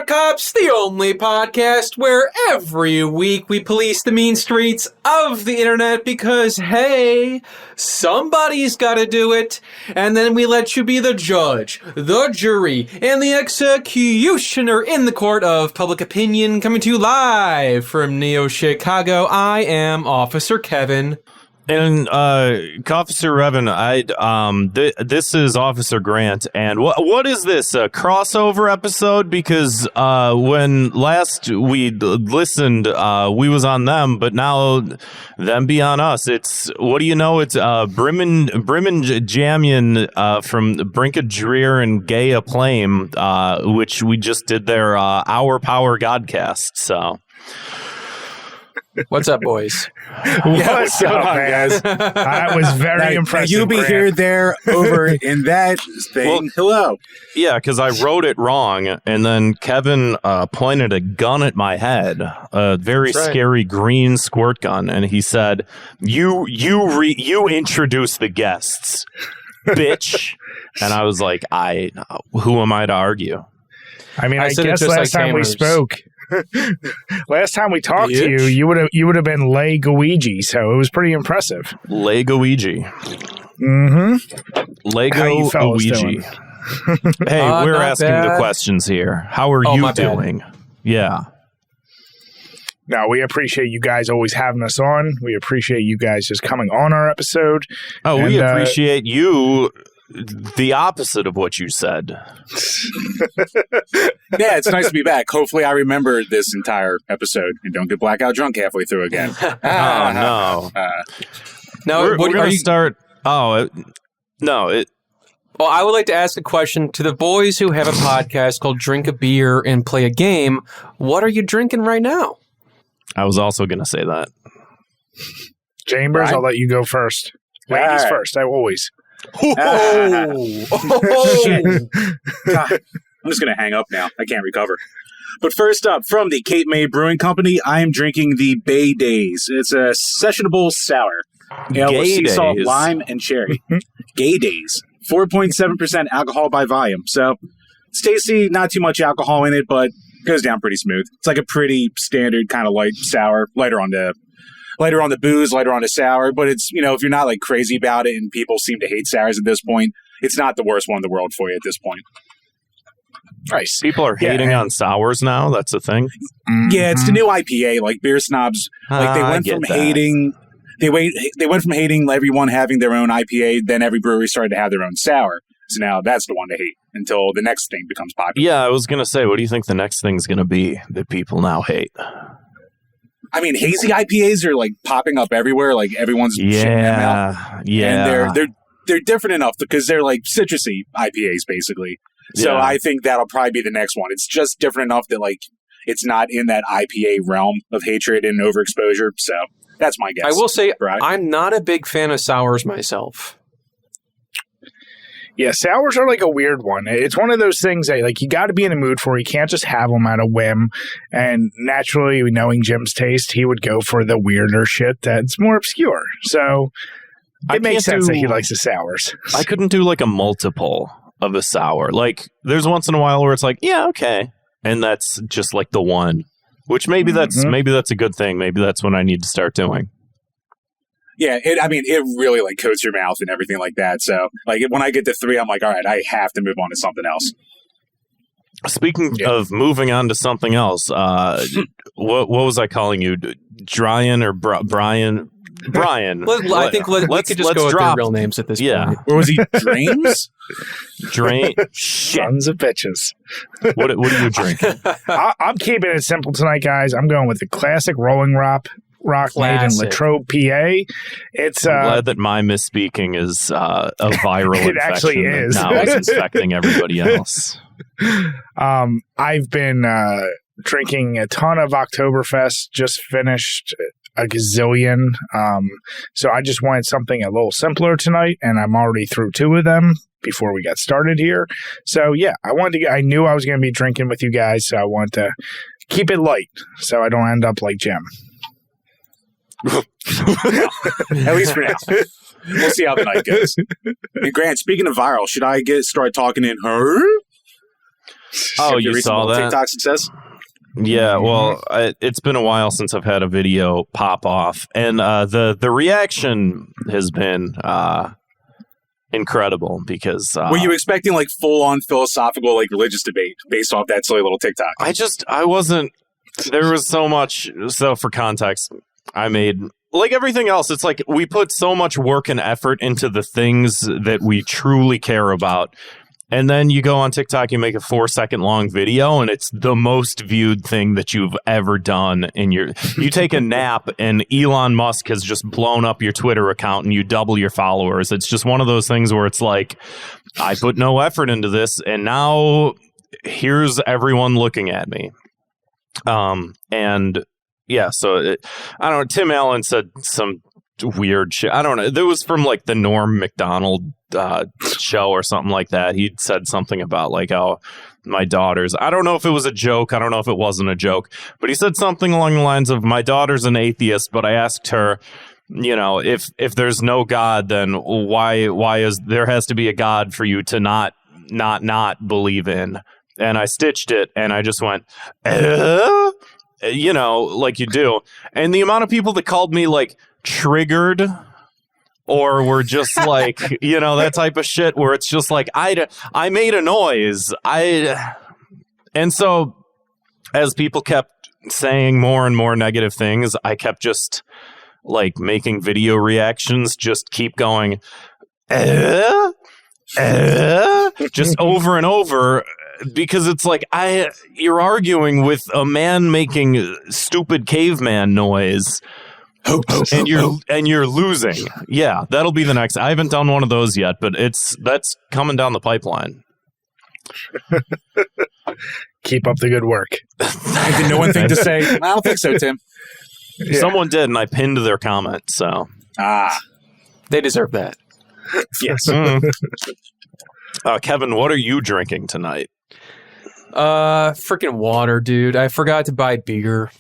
Not Cops, the only podcast where every week we police the mean streets of the internet because, hey, somebody's gotta do it. And then we let you be the judge, the jury, and the executioner in the court of public opinion. Coming to you live from Neo Chicago, I am Officer Kevin. And Officer Revan, this is Officer Grant, and what is this, a crossover episode? Because when last we listened, we was on them, but now them be on us. It's, what do you know? It's Brimmin Jamian from Brink of Drear and Gay Acclaim, which we just did their Our Power Godcast. So. What's up, boys? What's up, guys? That was very impressive. You be here, there, over in that thing. Well, hello. Yeah, because I wrote it wrong, and then Kevin pointed a gun at my head, a very scary green squirt gun, and he said, "You introduce the guests, bitch." And I was like, who am I to argue? I mean, I guess last time we spoke. Last time we talked to you, you would have been Lego-Ouija, so it was pretty impressive. Lego-Ouija. Mm-hmm. Lego-Ouija. Hey, we're asking the questions here. How are you doing? Bad. Yeah. No, we appreciate you guys always having us on. We appreciate you guys just coming on our episode. Oh, we appreciate you. The opposite of what you said. Yeah, it's nice to be back. Hopefully I remember this entire episode and don't get blackout drunk halfway through again. No. Now, we're going to start... Well, I would like to ask a question to the boys who have a podcast called Drink a Beer and Play a Game. What are you drinking right now? I was also going to say that. Chambers, I'll let you go first. Ladies first, I always... Shit. God, I'm just going to hang up now. I can't recover. But first up, from the Cape May Brewing Company, I am drinking the Bay Days. It's a sessionable sour. Ale with sea salt, lime, and cherry. Gay Days. 4.7% alcohol by volume. So it's tasty, not too much alcohol in it, but goes down pretty smooth. It's like a pretty standard kind of light sour, lighter on the booze, lighter on the sour, but it's, if you're not like crazy about it, and people seem to hate sours at this point, it's not the worst one in the world for you at this point. Nice. People are hating on sours now. That's a thing. Mm-hmm. Yeah, it's the new IPA. Like beer snobs, like they went from hating everyone having their own IPA, then every brewery started to have their own sour. So now that's the one to hate until the next thing becomes popular. Yeah, I was gonna say, what do you think the next thing's gonna be that people now hate? I mean, hazy IPAs are like popping up everywhere. Like everyone's shitting them out. Yeah, and they're different enough because they're like citrusy IPAs basically. So I think that'll probably be the next one. It's just different enough that like it's not in that IPA realm of hatred and overexposure. So that's my guess. I will say I'm not a big fan of sours myself. Yeah, sours are like a weird one. It's one of those things that like you got to be in a mood for. You can't just have them at a whim. And naturally, knowing Jim's taste, he would go for the weirder shit that's more obscure. So it makes sense that he likes the sours. I couldn't do like a multiple of a sour. Like there's once in a while where it's like, yeah, okay, and that's just like the one. Which maybe that's a good thing. Maybe that's what I need to start doing. Yeah, it really like coats your mouth and everything like that. So like when I get to 3, I'm like, all right, I have to move on to something else. Speaking of moving on to something else, what was I calling you? Dryan or Brian? Brian. I think we could just go with their real names at this point. Or was he Drains? Sons of bitches. What are you drinking? I'm keeping it simple tonight, guys. I'm going with the classic Rolling Rock made in Latrobe, PA. It's I'm glad that my misspeaking is a viral it infection. Actually is. Now it's infecting everybody else. I've been drinking a ton of Oktoberfest. Just finished a gazillion. So I just wanted something a little simpler tonight, and I'm already through 2 of them before we got started here. So yeah, I knew I was going to be drinking with you guys, so I want to keep it light so I don't end up like Jim. At least for now. We'll see how the night goes. And Grant, speaking of viral, should I start talking in her? Oh, Your you recent saw little that? TikTok success? Yeah, well, it's been a while since I've had a video pop off, and the reaction has been incredible because Were you expecting like full on philosophical, like religious debate based off that silly little TikTok? I wasn't. There was so much. So for context, I made. Like everything else, it's like we put so much work and effort into the things that we truly care about. And then you go on TikTok, you make a 4-second long video, and it's the most viewed thing that you've ever done. You take a nap, and Elon Musk has just blown up your Twitter account, and you double your followers. It's just one of those things where it's like, I put no effort into this, and now here's everyone looking at me. And yeah, so I don't know. Tim Allen said some weird shit. I don't know. It was from like the Norm Macdonald show or something like that. He said something about like, oh, my daughters. I don't know if it was a joke. I don't know if it wasn't a joke, but he said something along the lines of, my daughter's an atheist, but I asked her, you know, if there's no God, then why is there has to be a God for you to not believe in? And I stitched it, and I just went, you know, like you do. And the amount of people that called me like triggered or were just like, you know, that type of shit where it's just like, I made a noise. And so as people kept saying more and more negative things, I kept just like making video reactions, just keep going, just over and over, because it's like you're arguing with a man making stupid caveman noise. And you're losing. Yeah, that'll be the next. I haven't done one of those yet, but that's coming down the pipeline. Keep up the good work. Did no one think to say? I don't think so, Tim. Yeah. Someone did, and I pinned their comment. So They deserve that. Yes. Kevin, what are you drinking tonight? Freaking water, dude. I forgot to buy beer.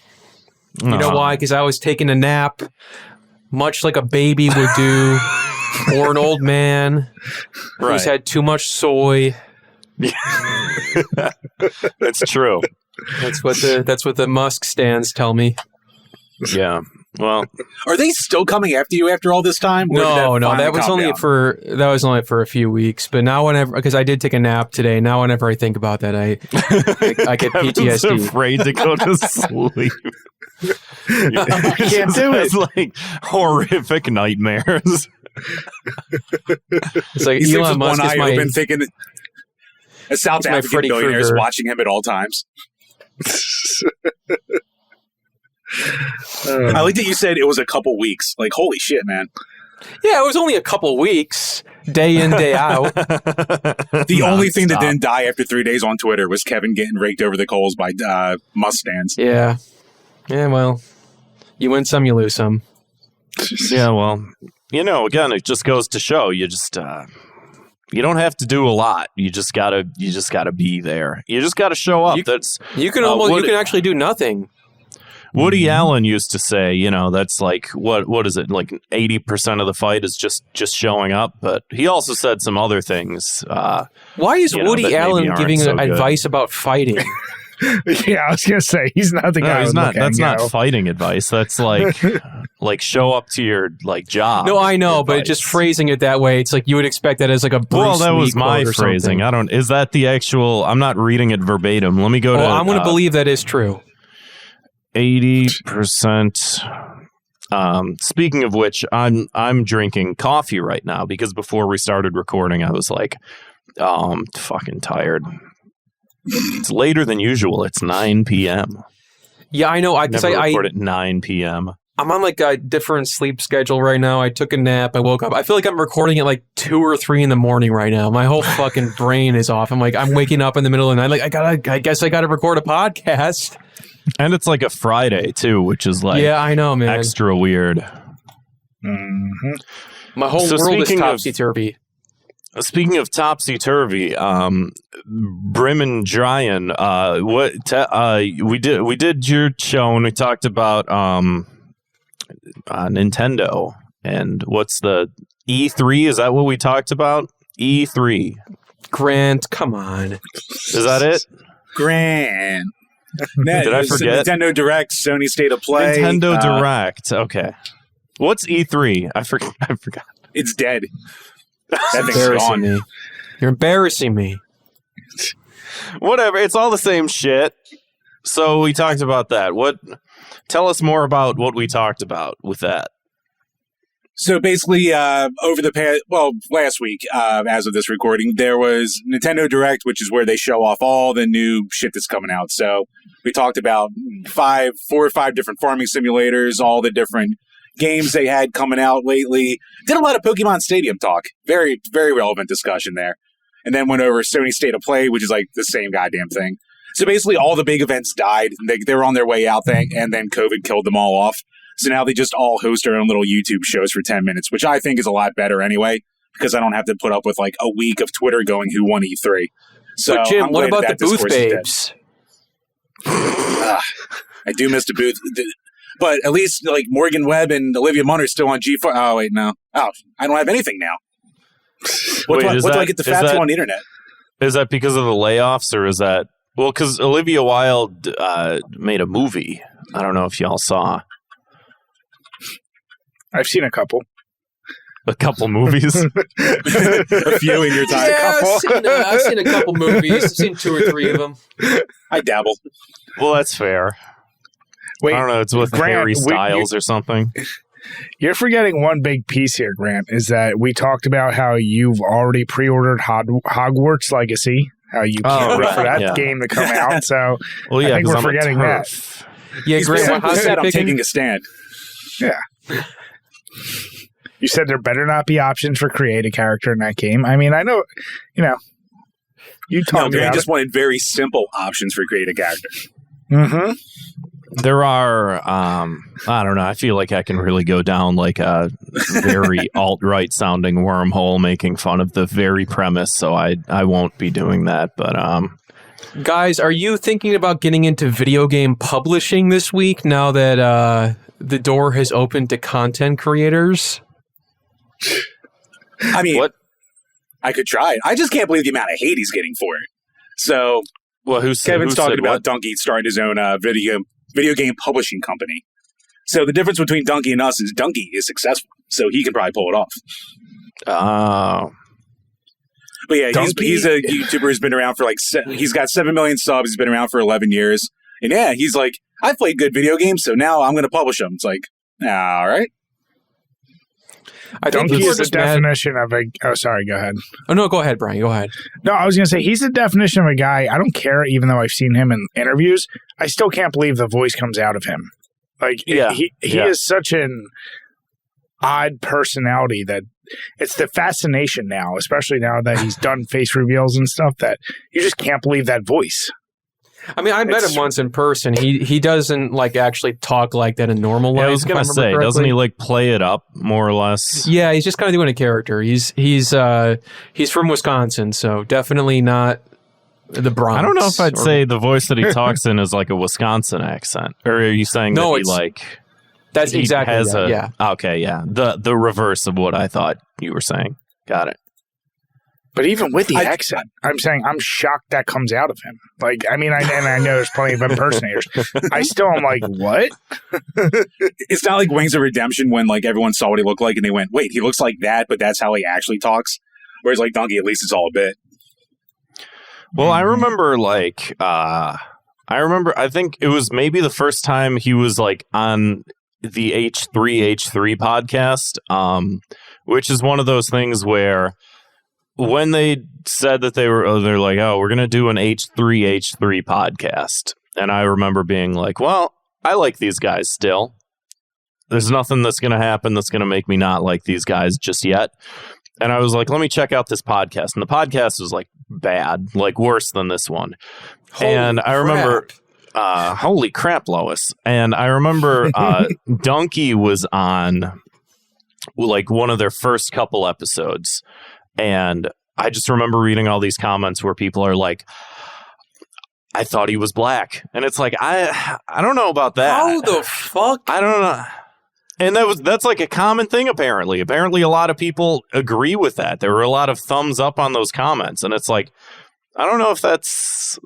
You know why? Because I was taking a nap, much like a baby would do, or an old man who's had too much soy. That's true. That's what the Musk stands tell me. Yeah. Well, are they still coming after you after all this time? No, that was only for a few weeks. But now, whenever, because I did take a nap today, now whenever I think about that, I get Kevin's PTSD. afraid to go to sleep. I can't do it. It's like horrific nightmares. It's like He Elon sleeps with Musk one is eye my open, thinking a South my African Freddy billionaire is Krueger. watching him at all times. I like that you said it was a couple weeks. Like, holy shit, man. Yeah, it was only a couple weeks, day in, day out. The only thing that didn't die after 3 days on Twitter was Kevin getting raked over the coals by Mustangs. Yeah. Yeah, well, you win some, you lose some. Yeah, well, you know, again, it just goes to show you just you don't have to do a lot. You just gotta be there. You just gotta show up. You can actually do nothing. Woody Allen used to say, you know, that's like what is it? Like 80% of the fight is just showing up. But he also said some other things. Why is Woody Allen giving so advice about fighting? Yeah, I was gonna say he's not the guy. He's not. That's not fighting. fighting advice. That's like like show up to your like job. No, I know, advice. but just phrasing it that way, it's like you would expect that as like a Bruce Well, that Lee was my quote or phrasing. something. Is that the actual? I'm not reading it verbatim. Let me go to. I'm going to believe that is true. 80%. Speaking of which, I'm drinking coffee right now because before we started recording, I was like, oh, I'm fucking tired. It's later than usual. It's 9 p.m. Yeah, I know. Never record at 9 p.m. I'm on like a different sleep schedule right now. I took a nap. I woke up. I feel like I'm recording at like 2 or 3 in the morning right now. My whole fucking brain is off. I'm waking up in the middle of the night. Like I guess I gotta record a podcast. And it's like a Friday too, which is like yeah, I know, man. Extra weird. Mm-hmm. My whole world is topsy-turvy. Speaking of topsy-turvy, Brim and Dryan, we did your show and we talked about Nintendo and what's the E3? Is that what we talked about? E3. Grant, come on. Is that it? Grant. Did I forget? Nintendo Direct, Sony State of Play. Nintendo Direct. Okay. What's E3? I forgot. It's dead. That thing's Embarrassing gone. me. You're embarrassing me. Whatever. It's all the same shit. So we talked about that. Tell us more about what we talked about with that. So basically, over the last week, as of this recording, there was Nintendo Direct, which is where they show off all the new shit that's coming out. So we talked about 4 or 5 different farming simulators, all the different games they had coming out lately. Did a lot of Pokemon Stadium talk. Very, very relevant discussion there. And then went over Sony State of Play, which is like the same goddamn thing. So basically, all the big events died. They were on their way out, and then COVID killed them all off. So now they just all host their own little YouTube shows for 10 minutes, which I think is a lot better anyway, because I don't have to put up with like a week of Twitter going who won E3. So But Jim, I'm what glad about the that booth discourse is dead. babes? I do miss the booth. But at least like Morgan Webb and Olivia Munn are still on G4. Oh, wait, no. Oh, I don't have anything now. What do I get the fat to on the internet? Is that because of the layoffs, or is that... Well, because Olivia Wilde made a movie. I don't know if y'all saw. I've seen a couple. A couple movies? A few in your time. Yeah, I've seen a couple movies. I've seen 2 or 3 of them. I dabble. Well, that's fair. Wait, I don't know. It's with Grant, Harry Styles or something. You're forgetting one big piece here, Grant, is that we talked about how you've already pre-ordered Hogwarts Legacy, how you can't wait for that game to come out. So well, yeah, I think we're I'm forgetting that. Yeah, He's Grant, basically how's said that I'm picking? taking a stand. Yeah. You said there better not be options for create a character in that game. I mean, I know, you talked Grant about just wanted very simple options for create a character. Mm-hmm. There are, I don't know, I feel like I can really go down like a very alt-right sounding wormhole making fun of the very premise, so I won't be doing that, but... Guys, are you thinking about getting into video game publishing this week now that the door has opened to content creators? I mean, what? I could try it. I just can't believe the amount of hate he's getting for it. So, Well, Kevin's talking about what? Donkey starting his own video game publishing company. So the difference between Donkey and us is Donkey is successful, so he can probably pull it off. Oh. But yeah, Donkey? he's a YouTuber who's been around for he's got 7 million subs. He's been around for 11 years. And yeah, he's like, I've played good video games, so now I'm going to publish them. It's like, all right. I think Donkey people are is the just mad. definition of a... Oh, sorry, go ahead. Oh, no, go ahead, Brian. Go ahead. No, I was going to say, he's the definition of a guy, I don't care, even though I've seen him in interviews, I still can't believe the voice comes out of him. Like, he is such an odd personality that it's the fascination now, especially now that he's done face reveals and stuff, that you just can't believe that voice. I mean, I met him once in person. He doesn't like actually talk like that in normal life. Yeah, I was gonna say, doesn't he like play it up more or less? Yeah, he's just kind of doing a character. He's from Wisconsin, so definitely not the Bronx. I don't know if I'd say the voice that he talks in is like a Wisconsin accent, or are you saying No, that he it's- like? that's he exactly has right. a Yeah. okay, yeah, the reverse of what I thought you were saying. Got it. But even with the accent, I'm saying I'm shocked that comes out of him. Like, I mean, I know there's plenty of impersonators. I still am like, what? It's not like Wings of Redemption when like everyone saw what he looked like and they went, wait, he looks like that, but that's how he actually talks. Whereas like Donkey, at least it's all a bit. Well, I remember I think it was maybe the first time he was like on the H3H3 podcast, which is one of those things where when they said that they're like, oh, we're going to do an H3H3 podcast. And I remember being like, well, I like these guys still. There's nothing that's going to happen that's going to make me not like these guys just yet. And I was like, let me check out this podcast. And the podcast was like bad, like worse than this one. And I remember, holy crap, Lois. And I remember Donkey was on like one of their first couple episodes. And I just remember reading all these comments where people are like, I thought he was black. And it's like, I don't know about that. How the fuck? I don't know. And that's like a common thing, apparently. Apparently, a lot of people agree with that. There were a lot of thumbs up on those comments. And it's like, I don't know if that's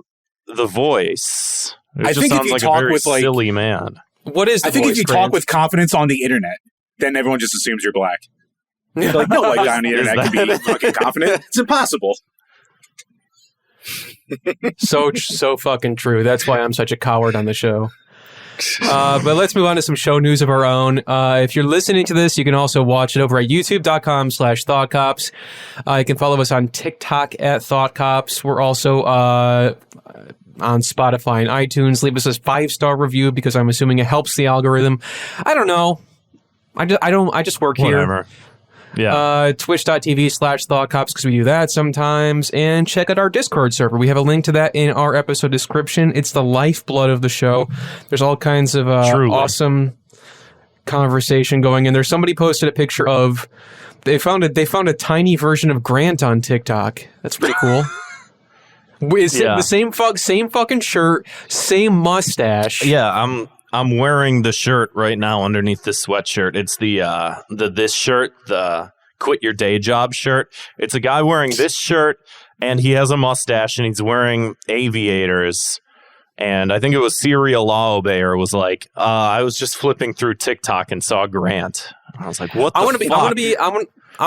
the voice. It I just think if sounds you like a talk very with, like- silly man. What is the I think voice, if you Grant? talk with confidence on the internet, then everyone just assumes you're black. They're like, no white guy on the Is internet can be that- fucking confident. It's impossible. So fucking true. That's why I'm such a coward on the show. But let's move on to some show news of our own. If you're listening to this, you can also watch it over at youtube.com/thoughtcops. You can follow us on TikTok at ThoughtCops. We're also on Spotify and iTunes. Leave us a 5-star review because I'm assuming it helps the algorithm. I don't know. I just work here. Whatever. Yeah. Twitch.tv/ThoughtCops because we do that sometimes. And check out our Discord server. We have a link to that in our episode description. It's the lifeblood of the show. There's all kinds of awesome conversation going in there. Somebody posted a picture of they found a tiny version of Grant on TikTok. That's pretty cool. Is it the same fucking shirt, same mustache? Yeah, I'm wearing the shirt right now underneath this sweatshirt. It's this shirt, the quit your day job shirt. It's a guy wearing this shirt, and he has a mustache, and he's wearing aviators. And I think it was Serial Laobear was like, I was just flipping through TikTok and saw Grant. I was like, what the fuck? I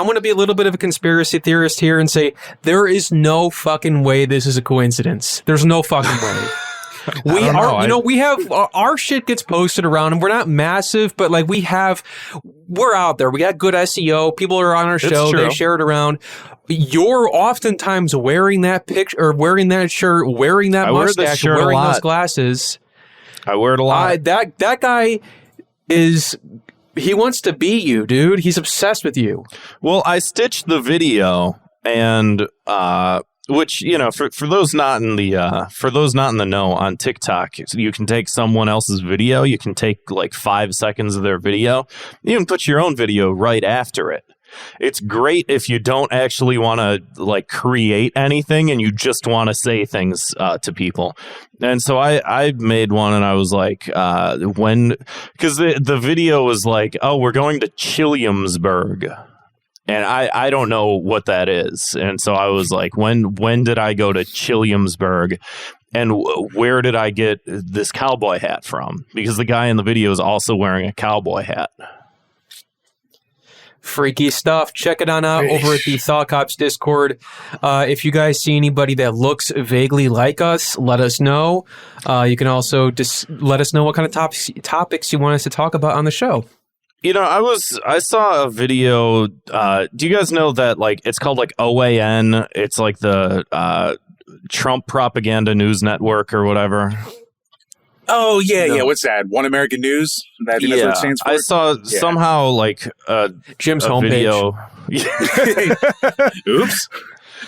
want to be a little bit of a conspiracy theorist here and say there is no fucking way this is a coincidence. There's no fucking way. We have our shit gets posted around, and we're not massive, but like we're out there. We got good SEO. People are on our show. They share it around. You're oftentimes wearing that picture or wearing that shirt, wearing that mustache, wearing those glasses. I wear it a lot. That guy he wants to be you, dude. He's obsessed with you. Well, I stitched the video, and which, you know, for those not in the know, on TikTok, you can take someone else's video. You can take like 5 seconds of their video. You can put your own video right after it. It's great if you don't actually want to like create anything and you just want to say things to people. And so I made one, and I was like, because the video was like, oh, we're going to Chilliamsburg. And I don't know what that is. And so I was like, when did I go to Chilliamsburg? And where did I get this cowboy hat from? Because the guy in the video is also wearing a cowboy hat. Freaky stuff. Check it on out over at the Thought Cops Discord. If you guys see anybody that looks vaguely like us, let us know. You can also just let us know what kind of topics you want us to talk about on the show. You know, I saw a video. Do you guys know that like it's called like OAN? It's like the Trump Propaganda News Network or whatever. Oh, yeah. What's that? One American News? I think that's what it stands for. I saw somehow like Jim's a homepage. Video. Oops.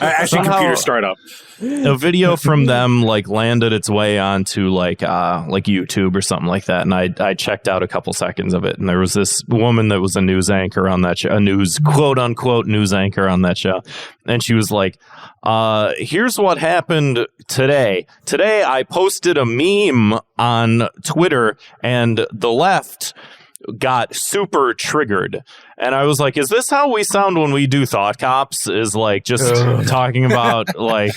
Actually, computer startup. A video from them like landed its way onto like YouTube or something like that, and I checked out a couple seconds of it, and there was this woman that was a news anchor on that show, a news quote unquote news anchor on that show, and she was like, here's what happened today. Today I posted a meme on Twitter, and the left got super triggered. And I was like, is this how we sound when we do Thought Cops? Is like just talking about like,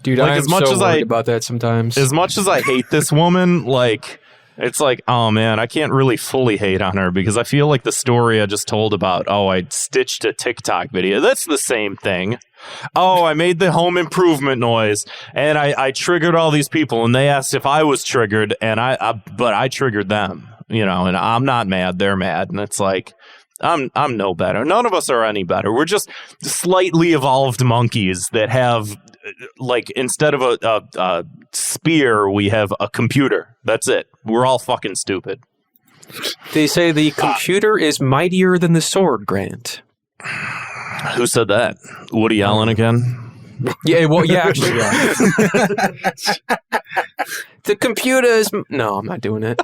dude, like, I'm as much so as worried about that sometimes. As much as I hate this woman, like, it's like, oh man, I can't really fully hate on her because I feel like the story I just told about, oh, I stitched a TikTok video. That's the same thing. Oh, I made the home improvement noise and I triggered all these people, and they asked if I was triggered, and but I triggered them, you know, and I'm not mad. They're mad. And it's like, I'm no better. None of us are any better. We're just slightly evolved monkeys that have, like, instead of a spear, we have a computer. That's it. We're all fucking stupid. They say the computer is mightier than the sword, Grant. Who said that? Woody Allen again? Yeah, well, yeah, actually, yeah. The computer is... No, I'm not doing it.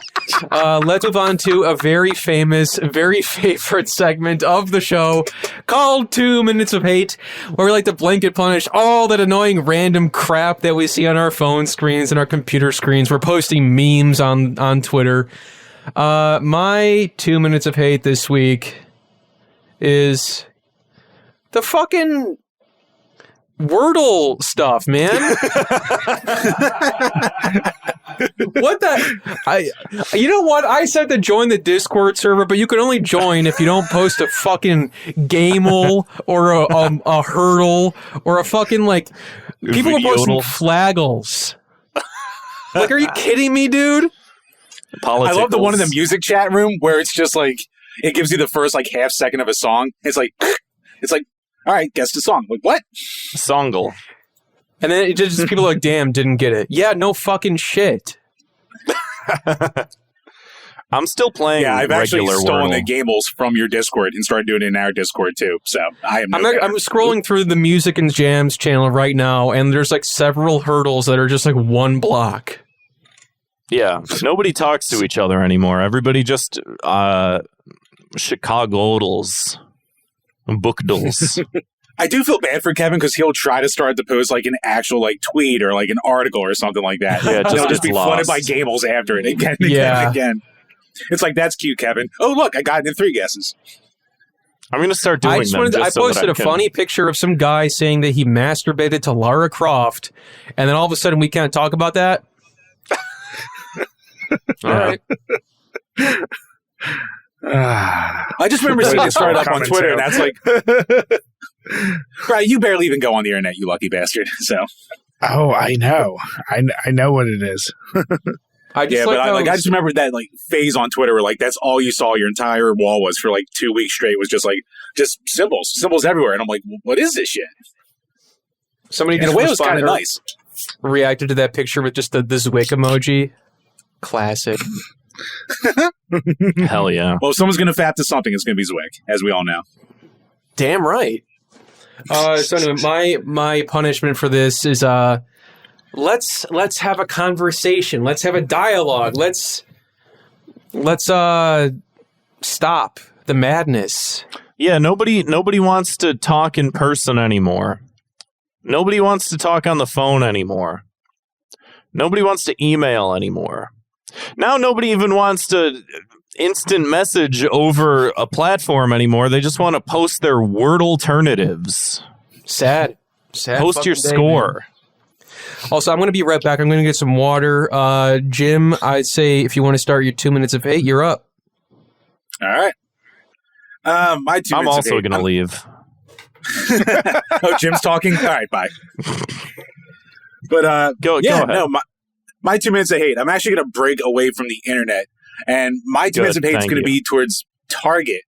Let's move on to a very famous, very favorite segment of the show called 2 Minutes of Hate, where we like to blanket punish all that annoying random crap that we see on our phone screens and our computer screens. We're posting memes on Twitter. My 2 minutes of hate this week is the fucking Wordle stuff, man. What the? You know what? I said to join the Discord server, but you can only join if you don't post a fucking Gamel or a hurdle or a fucking like. People are posting flaggles. Like, are you kidding me, dude? I love the one in the music chat room where it's just like it gives you the first like half second of a song. It's like, all right, guess the song. Like what? Songle. And then it just people are like, damn, didn't get it. Yeah, no fucking shit. I'm still playing. Yeah, I've actually stolen Wordle. the Gamels from your Discord and started doing it in our Discord too. So I'm scrolling through the Music and Jams channel right now, and there's like several hurdles that are just like one block. Yeah, nobody talks to each other anymore. Everybody just Chicago-dles, bookdles. I do feel bad for Kevin because he'll try to start to post like an actual like tweet or like an article or something like that. Yeah, he'll just be flooded lost. by Gamels after it again and again. It's like, that's cute, Kevin. Oh, look, I got it in 3 guesses. I'm going to start doing them. I posted a funny picture of some guy saying that he masturbated to Lara Croft, and then all of a sudden we can't talk about that. All right. I just remember seeing it start up on Twitter, and that's like, right, you barely even go on the internet, you lucky bastard. So, oh, I know, I know what it is. I just remember that like phase on Twitter where like that's all you saw. Your entire wall was for like 2 weeks straight was just symbols everywhere, and I'm like, what is this shit? Somebody in a way, it was kind of nice. Reacted to that picture with just the Zwick emoji. Classic. Hell yeah. Well, if someone's going to fap to something, it's going to be Zwick, as we all know. Damn right. So anyway, my punishment for this is let's have a conversation. Let's have a dialogue. Let's stop the madness. Yeah, nobody wants to talk in person anymore. Nobody wants to talk on the phone anymore. Nobody wants to email anymore. Now nobody even wants to instant message over a platform anymore. They just want to post their word alternatives. Sad. Post your score. Man. Also, I'm going to be right back. I'm going to get some water. Jim, I'd say if you want to start your 2 minutes of hate, you're up. All right. My 2 minutes I'm also of hate. going to leave. Oh, Jim's talking? All right, bye. But go ahead. No, my 2 minutes of hate. I'm actually going to break away from the internet, and my 2 minutes of hate is going to be towards Target.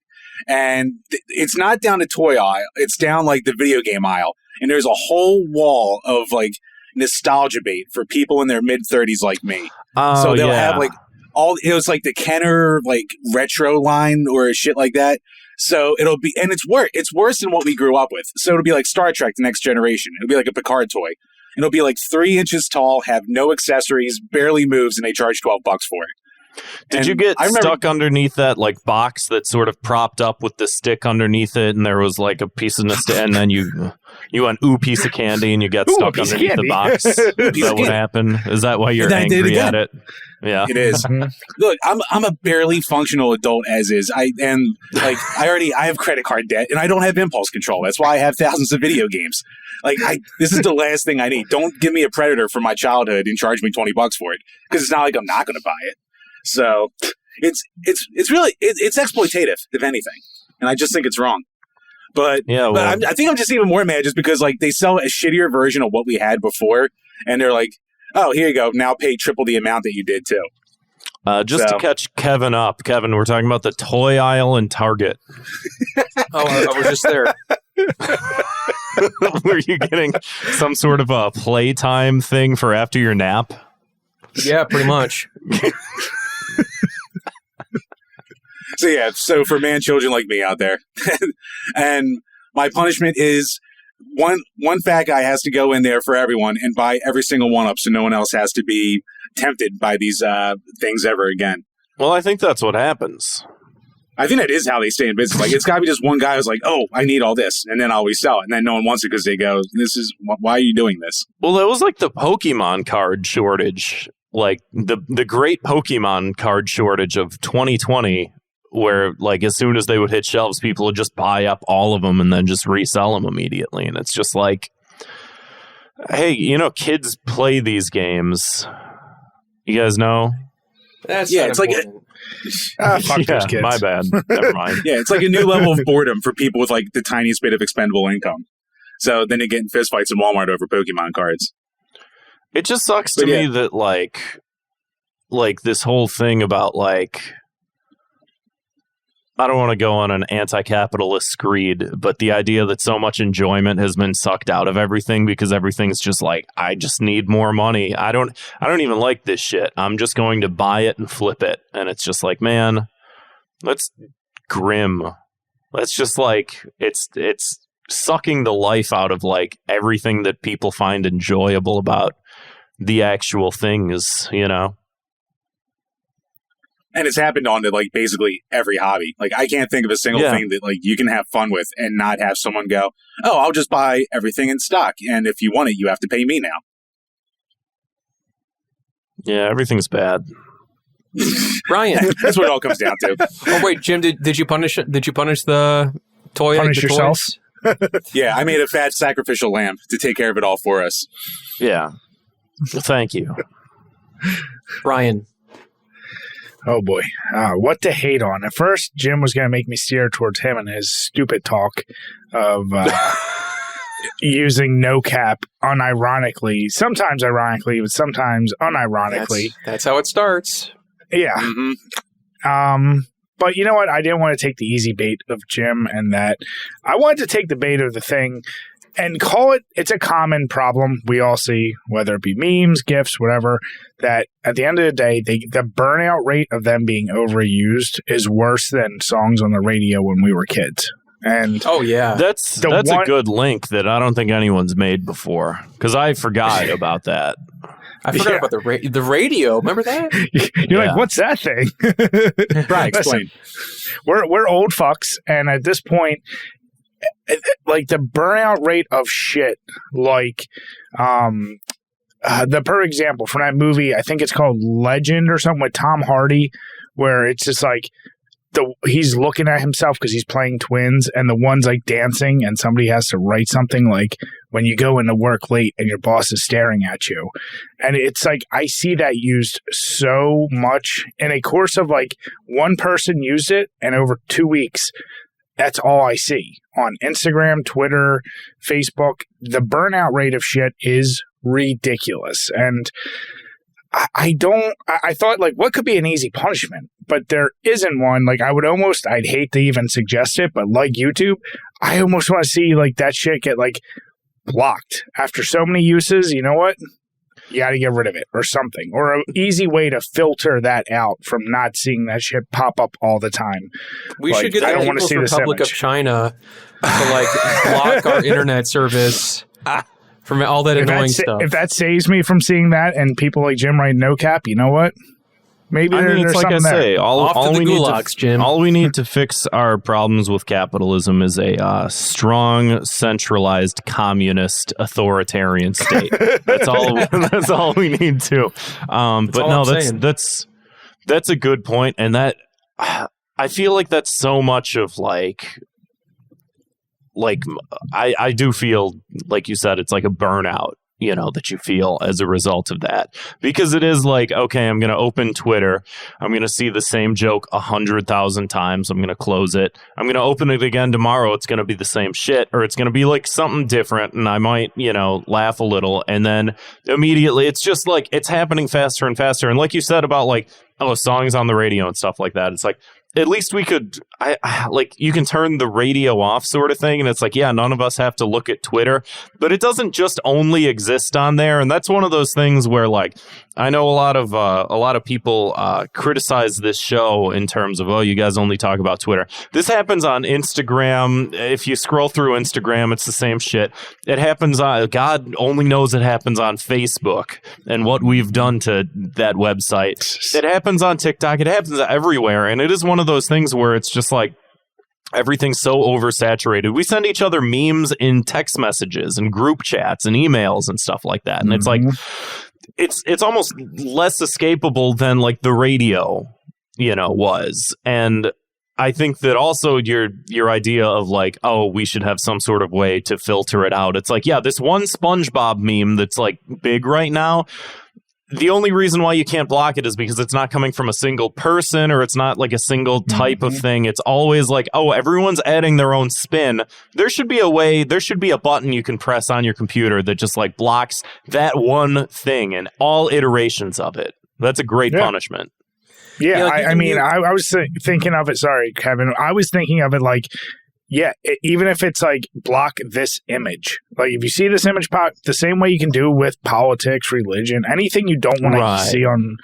And it's not down the toy aisle; it's down like the video game aisle. And there's a whole wall of like nostalgia bait for people in their mid-30s like me. Oh, so they'll have like it was like the Kenner like retro line or shit like that. So it'll be, and it's worse than what we grew up with. So it'll be like Star Trek: The Next Generation. It'll be like a Picard toy. It'll be like 3 inches tall, have no accessories, barely moves, and they charge $12 for it. Did you get stuck underneath that like box that sort of propped up with the stick underneath it, and there was like a piece of and then you went ooh piece of candy and you got stuck underneath the box? Is that what happened? Is that why you're angry at it? Yeah, it is. Look, I'm a barely functional adult as is. I have credit card debt and I don't have impulse control. That's why I have thousands of video games. Like this is the last thing I need. Don't give me a Predator from my childhood and charge me $20 for it, because it's not like I'm not going to buy it. So it's really exploitative, if anything, and I just think it's wrong. But I think I'm just even more mad just because like they sell a shittier version of what we had before, and they're like, oh, here you go, now pay triple the amount that you did too. To catch Kevin up, Kevin, we're talking about the toy aisle in Target. Oh, I was just there. Were you getting some sort of a playtime thing for after your nap? Yeah, pretty much. So for children like me out there, and my punishment is one fat guy has to go in there for everyone and buy every single one up, so no one else has to be tempted by these things ever again. Well, I think that's what happens. I think that is how they stay in business. Like, it's got to be just one guy who's like, oh, I need all this, and then I'll resell it, and then no one wants it because they go, why are you doing this? Well, it was like the Pokemon card shortage, like the great Pokemon card shortage of 2020, where like as soon as they would hit shelves, people would just buy up all of them and then just resell them immediately. And it's just like, Hey, kids play these games. You guys know? That's Yeah, it's like Fuck those kids. My bad. Never mind. Yeah, it's like a new level of boredom for people with like the tiniest bit of expendable income. So then they get in fistfights in Walmart over Pokemon cards. It just sucks to me that like this whole thing about like, I don't want to go on an anti-capitalist screed, but the idea that so much enjoyment has been sucked out of everything because everything's just like, I just need more money. I don't even like this shit. I'm just going to buy it and flip it. And it's just like, man, that's grim. That's just like, it's sucking the life out of like everything that people find enjoyable about the actual things, And it's happened on to like basically every hobby. Like I can't think of a single thing that like you can have fun with and not have someone go, "Oh, I'll just buy everything in stock, and if you want it, you have to pay me now." Yeah, everything's bad. Ryan. That's what it all comes down to. Oh wait, Jim, did you punish the toy? Punish the yourself? toys? Yeah, I made a fat sacrificial lamb to take care of it all for us. Yeah. Thank you. Ryan. Oh boy, what to hate on? At first, Jim was going to make me steer towards him and his stupid talk of using no cap unironically, sometimes ironically, but sometimes unironically. That's how it starts. Yeah. Mm-hmm. But you know what? I didn't want to take the easy bait of Jim and that. I wanted to take the bait of the thing and call it, it's a common problem we all see, whether it be memes, GIFs, whatever, that at the end of the day, the burnout rate of them being overused is worse than songs on the radio when we were kids. And oh yeah, that's a good link that I don't think anyone's made before because I forgot about that. I forgot about the radio. Remember that? You're like, what's that thing? Right, explain. Listen, we're old fucks, and at this point, like the burnout rate of shit, like the perfect example from that movie, I think it's called Legend or something with Tom Hardy, where it's just like he's looking at himself because he's playing twins, and the one's like dancing, and somebody has to write something like when you go into work late and your boss is staring at you. And it's like I see that used so much in a course of like one person used it, and over 2 weeks, that's all I see on Instagram, Twitter, Facebook. The burnout rate of shit is ridiculous. And I thought, like, what could be an easy punishment? But there isn't one. Like, I'd hate to even suggest it, but like YouTube, I almost want to see, like, that shit get, like, blocked. After so many uses, you know what? You got to get rid of it or something. Or an easy way to filter that out from not seeing that shit pop up all the time. We should get the People's Republic of China to, like, block our internet service from all that annoying stuff. If that saves me from seeing that and people like Jim write no cap, you know what? Maybe it's like I say, all we need to fix our problems with capitalism is a strong, centralized, communist, authoritarian state. That's all. That's all we need to. But no, that's a good point, and that I feel like that's so much of like I do feel like you said it's like a burnout, that you feel as a result of that, because it is like, okay, I'm going to open Twitter. I'm going to see the same joke 100,000 times. I'm going to close it. I'm going to open it again tomorrow. It's going to be the same shit, or it's going to be like something different. And I might, laugh a little. And then immediately it's just like, it's happening faster and faster. And like you said about like, songs on the radio and stuff like that. It's like, at least we could, you can turn the radio off sort of thing. And it's like, yeah, none of us have to look at Twitter, but it doesn't just only exist on there. And that's one of those things where like, I know a lot of people criticize this show in terms of, you guys only talk about Twitter. This happens on Instagram. If you scroll through Instagram, it's the same shit. It happens on, God only knows it happens on Facebook and what we've done to that website. It happens on TikTok. It happens everywhere. And it is one of those things where it's just like, everything's so oversaturated. We send each other memes in text messages and group chats and emails and stuff like that. And it's like, it's almost less escapable than like the radio, was. And I think that also your idea of like, oh, we should have some sort of way to filter it out. It's like, yeah, this one SpongeBob meme that's like big right now. The only reason why you can't block it is because it's not coming from a single person or it's not like a single type of thing. It's always like, oh, everyone's adding their own spin. There should be a button you can press on your computer that just like blocks that one thing and all iterations of it. That's a great punishment. Yeah, I mean, I was thinking of it. Sorry, Kevin. I was thinking of it like, even if it's like block this image. Like if you see this image pop, the same way you can do with politics, religion, anything you don't want to see on,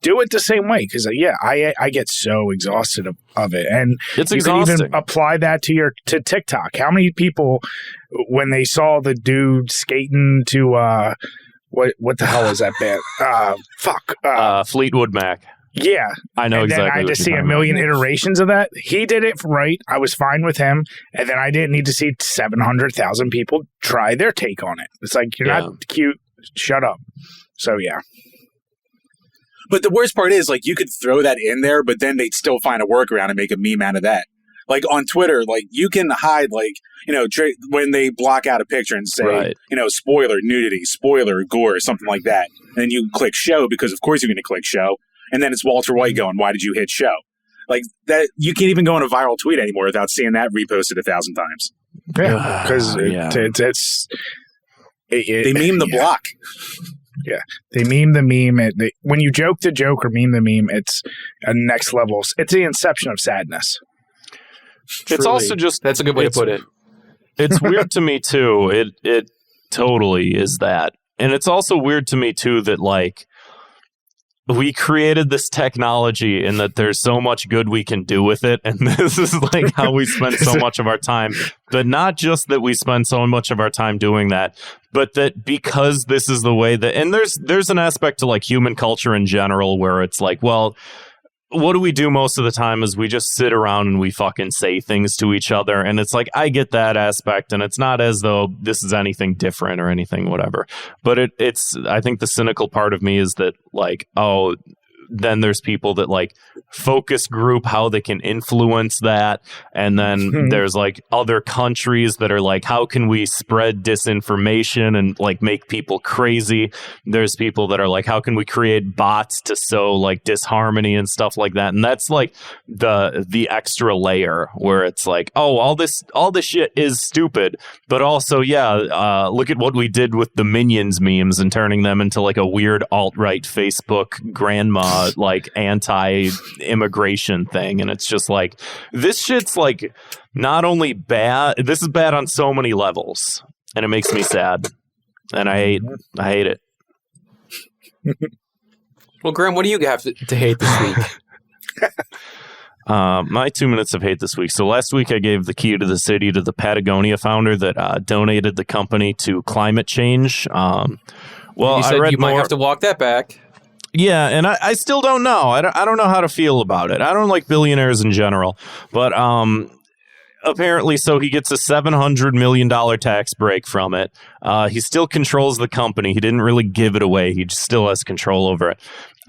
do it the same way. Because I get so exhausted of it, and it's exhausting. Can even apply that to TikTok. How many people, when they saw the dude skating to what the hell is that band? Fleetwood Mac. Yeah. I know exactly. Then I had to see a million iterations of that. He did it right. I was fine with him. And then I didn't need to see 700,000 people try their take on it. It's like, you're not cute. Shut up. So, yeah. But the worst part is, like, you could throw that in there, but then they'd still find a workaround and make a meme out of that. Like, on Twitter, like, you can hide, like, when they block out a picture and say, spoiler nudity, spoiler gore, something like that. And then you click show because, of course, you're going to click show. And then it's Walter White going, why did you hit show? Like that, you can't even go on a viral tweet anymore without seeing that reposted 1,000 times. Yeah, because they meme the block. Yeah, they meme the meme. When you joke the joke or meme the meme, it's a next level. It's the inception of sadness. It's also just that's a good way to put it. It's weird to me too. It totally is that, and it's also weird to me too that like. We created this technology and that there's so much good we can do with it. And this is like how we spend so much of our time. But not just that we spend so much of our time doing that, but that because this is the way that, and there's an aspect to like human culture in general where it's like, well, what do we do most of the time is we just sit around and we fucking say things to each other. And it's like, I get that aspect. And it's not as though this is anything different or anything, whatever. But it's, I think the cynical part of me is that like, oh, then there's people that like focus group how they can influence that. And then there's like other countries that are like, how can we spread disinformation and like make people crazy? There's people that are like, how can we create bots to sow like disharmony and stuff like that? And that's like the extra layer where it's like, oh, all this shit is stupid, but also, look at what we did with the Minions memes and turning them into like a weird alt-right Facebook grandma like anti-immigration thing. And it's just like, this shit's like not only bad, this is bad on so many levels, and it makes me sad, and I hate it. Well, Graham, what do you have to hate this week? My 2 minutes of hate this week. So last week I gave the key to the city to the Patagonia founder that donated the company to climate change. Well, you said you might have to walk that back. Yeah, and I still don't know. I don't know how to feel about it. I don't like billionaires in general, but apparently, so he gets a $700 million tax break from it. He still controls the company. He didn't really give it away. He just still has control over it.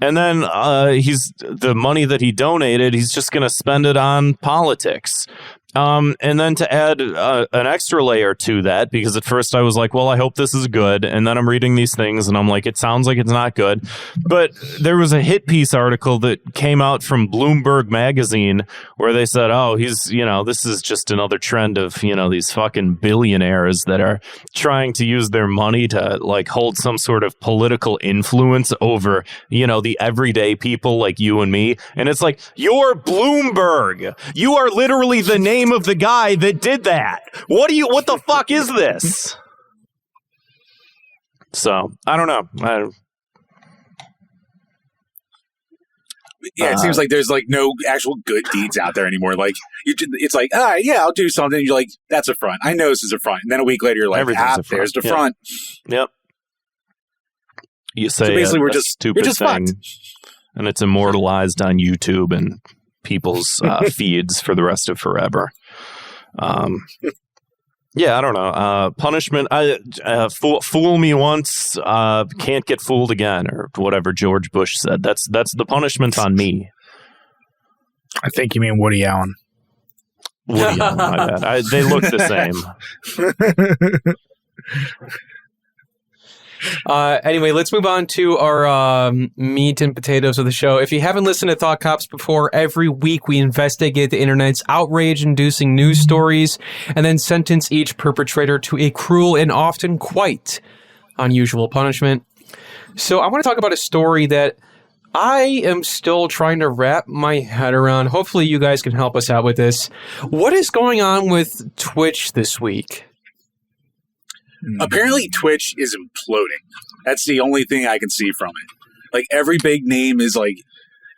And then the money that he donated, he's just going to spend it on politics. And then to add an extra layer to that, because at first I was like, well, I hope this is good. And then I'm reading these things and I'm like, it sounds like it's not good. But there was a hit piece article that came out from Bloomberg magazine where they said, oh, this is just another trend of, these fucking billionaires that are trying to use their money to like hold some sort of political influence over, the everyday people like you and me. And it's like, you're Bloomberg. You are literally the name of the guy that did that. What the fuck is this? So I don't know. It seems like there's like no actual good deeds out there anymore. Like it's like, I'll do something. You're like, that's a front. I know this is a front. And then a week later, you're like, there's the front. Yep. You say so basically, we're just thing, fucked. And it's immortalized on YouTube and people's feeds for the rest of forever. I don't know. Punishment. Fool me once, can't get fooled again, or whatever George Bush said. That's the punishment on me. I think you mean Woody Allen. Woody Allen, my bad. They look the same. Anyway, let's move on to our meat and potatoes of the show. If you haven't listened to Thought Cops before, every week we investigate the internet's outrage-inducing news stories and then sentence each perpetrator to a cruel and often quite unusual punishment. So I want to talk about a story that I am still trying to wrap my head around. Hopefully you guys can help us out with this. What is going on with Twitch this week? Apparently, Twitch is imploding. That's the only thing I can see from it. Like, every big name is, like,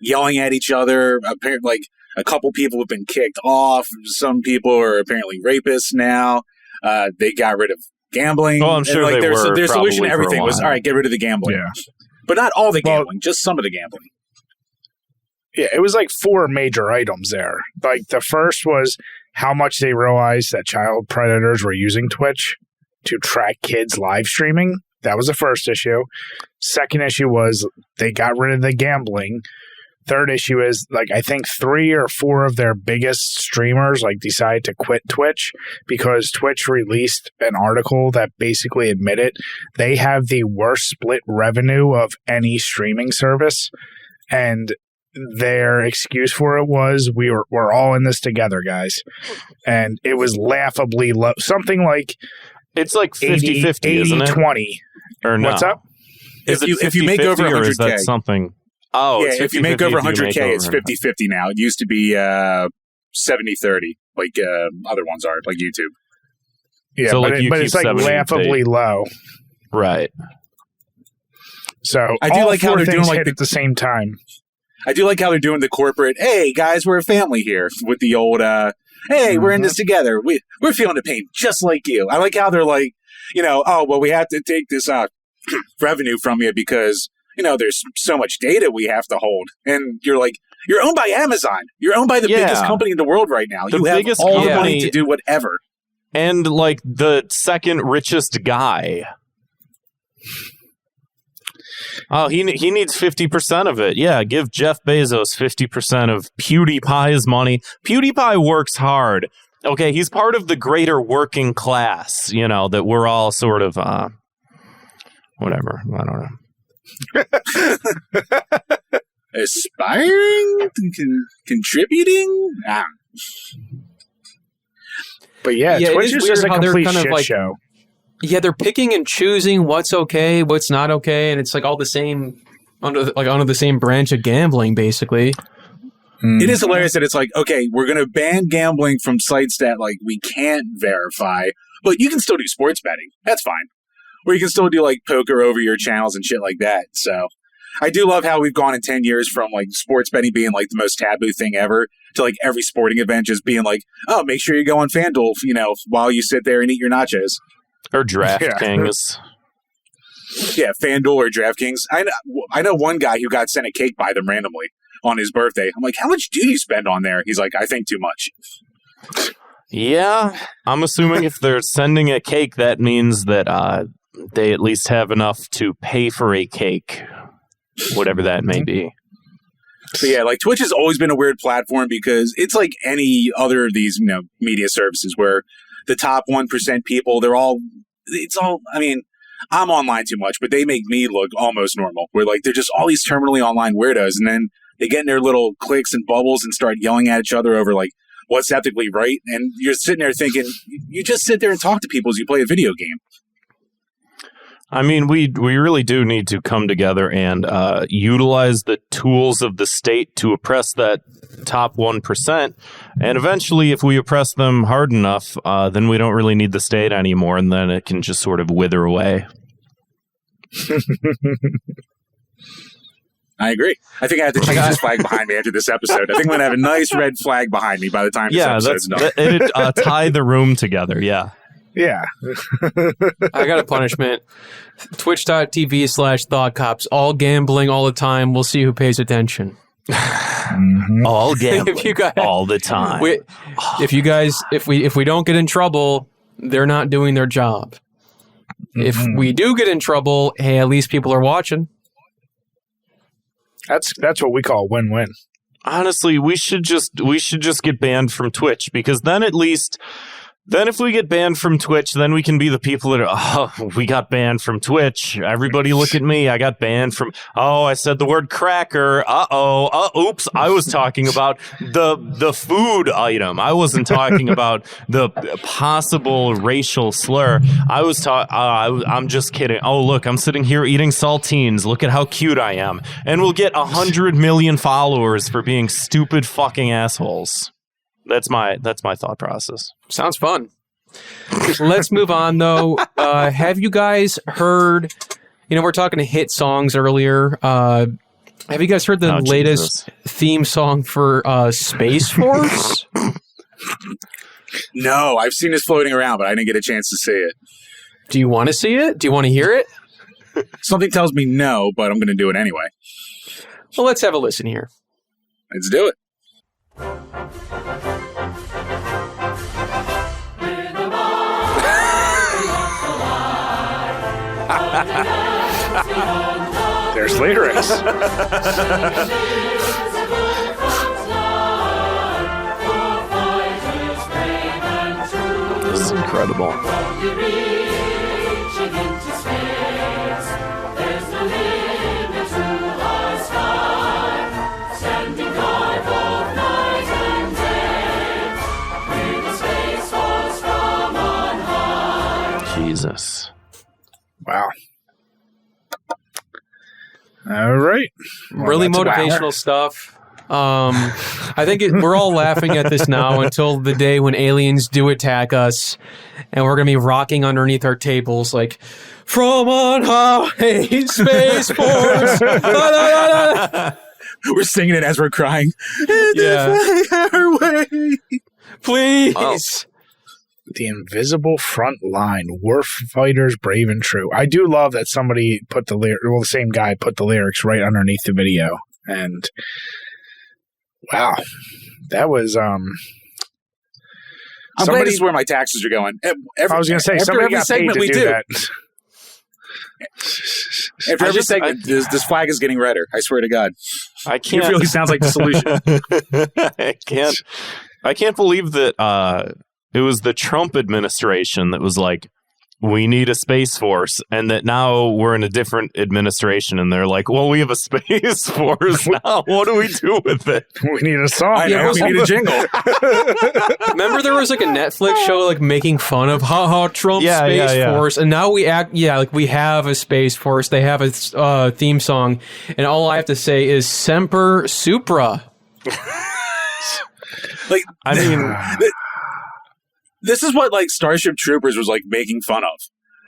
yelling at each other. Apparently, like, a couple people have been kicked off. Some people are apparently rapists now. They got rid of gambling. Oh, I'm sure and, like, they were. Their solution to probably for a everything was, while. all right, get rid of the gambling. Yeah. But not all the gambling, just some of the gambling. Yeah, it was like 4 major items there. Like, the first was how much they realized that child predators were using Twitch to track kids live streaming. That was the first issue. Second issue was they got rid of the gambling. Third issue is, like, I think 3 or 4 of their biggest streamers like decided to quit Twitch because Twitch released an article that basically admitted they have the worst split revenue of any streaming service, and their excuse for it was we're all in this together, guys. And it was laughably low, something like It's like 50-50, isn't it? 20. Or no? What's up? Is it If you make 50-50, over or is 100K. that something? Oh, Yeah, it's if you make 50-50 over if you 100K, make it's over 50-50 now. It used to be 70-30, like other ones are, like YouTube. Yeah, So, but, like, you but keep it's like 70 laughably low. Right. So I do all like how 4 they're doing things like hit at the same time. I do like how they're doing the corporate, hey, guys, we're a family here, with the old, hey, we're in this together. We're feeling the pain just like you. I like how they're like, oh, well, we have to take this revenue from you because, there's so much data we have to hold. And you're like, you're owned by Amazon. You're owned by the biggest company in the world right now. The you have biggest all the company- money to do whatever. And, like, the second richest guy. Oh, he needs 50% of it. Yeah, give Jeff Bezos 50% of PewDiePie's money. PewDiePie works hard. Okay, he's part of the greater working class, that we're all sort of, whatever. I don't know. Aspiring? Contributing? But yeah, Yeah, it Twitch is is just a weird how they're complete kind of shit like- show. Yeah, they're picking and choosing what's okay, what's not okay, and it's like all the same under the same branch of gambling, basically. It is hilarious that it's like, okay, we're going to ban gambling from sites that, like, we can't verify, but you can still do sports betting. That's fine. Or you can still do, like, poker over your channels and shit like that. So I do love how we've gone in 10 years from, like, sports betting being, like, the most taboo thing ever to, like, every sporting event just being like, oh, make sure you go on FanDuel, while you sit there and eat your nachos. Or DraftKings. Yeah, FanDuel or DraftKings. I know one guy who got sent a cake by them randomly on his birthday. I'm like, how much do you spend on there? He's like, I think too much. Yeah, I'm assuming if they're sending a cake, that means that they at least have enough to pay for a cake, whatever that may be. But yeah, like Twitch has always been a weird platform because it's like any other of these, media services where the top 1% people, I mean, I'm online too much, but they make me look almost normal. Where like they're just all these terminally online weirdos, and then they get in their little cliques and bubbles and start yelling at each other over like what's ethically right. And you're sitting there thinking, you just sit there and talk to people as you play a video game. I mean, we really do need to come together and utilize the tools of the state to oppress that top 1%. And eventually, if we oppress them hard enough, then we don't really need the state anymore, and then it can just sort of wither away. I agree. I think I have to change this flag behind me after this episode. I think I'm going to have a nice red flag behind me by the time this episode's done. It'd tie the room together, yeah. Yeah. I got a punishment. Twitch.tv/ThoughtCops. All gambling all the time. We'll see who pays attention. All gambling If you guys- all the time. If we don't get in trouble, they're not doing their job. If we do get in trouble, hey, at least people are watching. That's what we call win-win. honestly, we should just get banned from Twitch, because then at least. Then if we get banned from Twitch, then we can be the people that are, we got banned from Twitch. Everybody look at me. I got banned from, I said the word cracker. Oops. I was talking about the food item. I wasn't talking about the possible racial slur. I'm just kidding. Oh, look, I'm sitting here eating saltines. Look at how cute I am. And we'll get 100 million followers for being stupid fucking assholes. That's my thought process. Sounds fun. Let's move on, though. Have you guys heard, we're talking hit songs earlier. Have you guys heard the latest theme song for Space Force? No, I've seen this floating around, but I didn't get a chance to see it. Do you want to see it? Do you want to hear it? Something tells me no, but I'm going to do it anyway. Well, let's have a listen here. Let's do it. There's lyrics. This is incredible. Jesus. Wow. All right. Well, really motivational stuff. I think we're all laughing at this now until the day when aliens do attack us, and we're going to be rocking underneath our tables like, from on high, Space Force. We're singing it as we're crying. Yeah. Our way. Please. Oh. The invisible front line, war fighters brave and true. I do love that somebody put the same guy put the lyrics right underneath the video. And wow, that was I'm glad this is where my taxes are going. I was going to say, somebody got paid to do that. After every segment, this flag is getting redder. I swear to God. I can't. It really sounds like the solution. I can't believe that it was the Trump administration that was like, we need a Space Force, and that now we're in a different administration, and they're like, well, we have a Space Force now. What do we do with it? We need a song. I know, we need a jingle. Remember there was like a Netflix show like making fun of Trump Space Force, and now we act like we have a Space Force. They have a theme song, and all I have to say is Semper Supra. Like, I mean, this is what like Starship Troopers was like making fun of,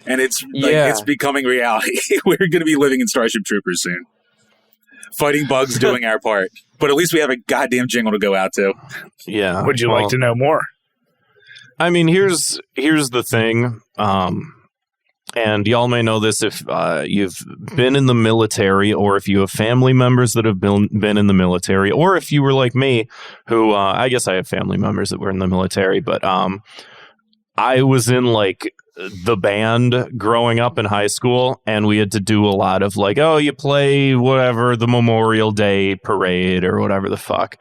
and it's like it's becoming reality. We're going to be living in Starship Troopers soon, fighting bugs, doing our part. But at least we have a goddamn jingle to go out to. Yeah. Would you like to know more? I mean, here's the thing, and y'all may know this if you've been in the military, or if you have family members that have been in the military, or if you were like me, who I guess I have family members that were in the military, but I was in like the band growing up in high school, and we had to do a lot of like, you play whatever, the Memorial Day parade or whatever the fuck.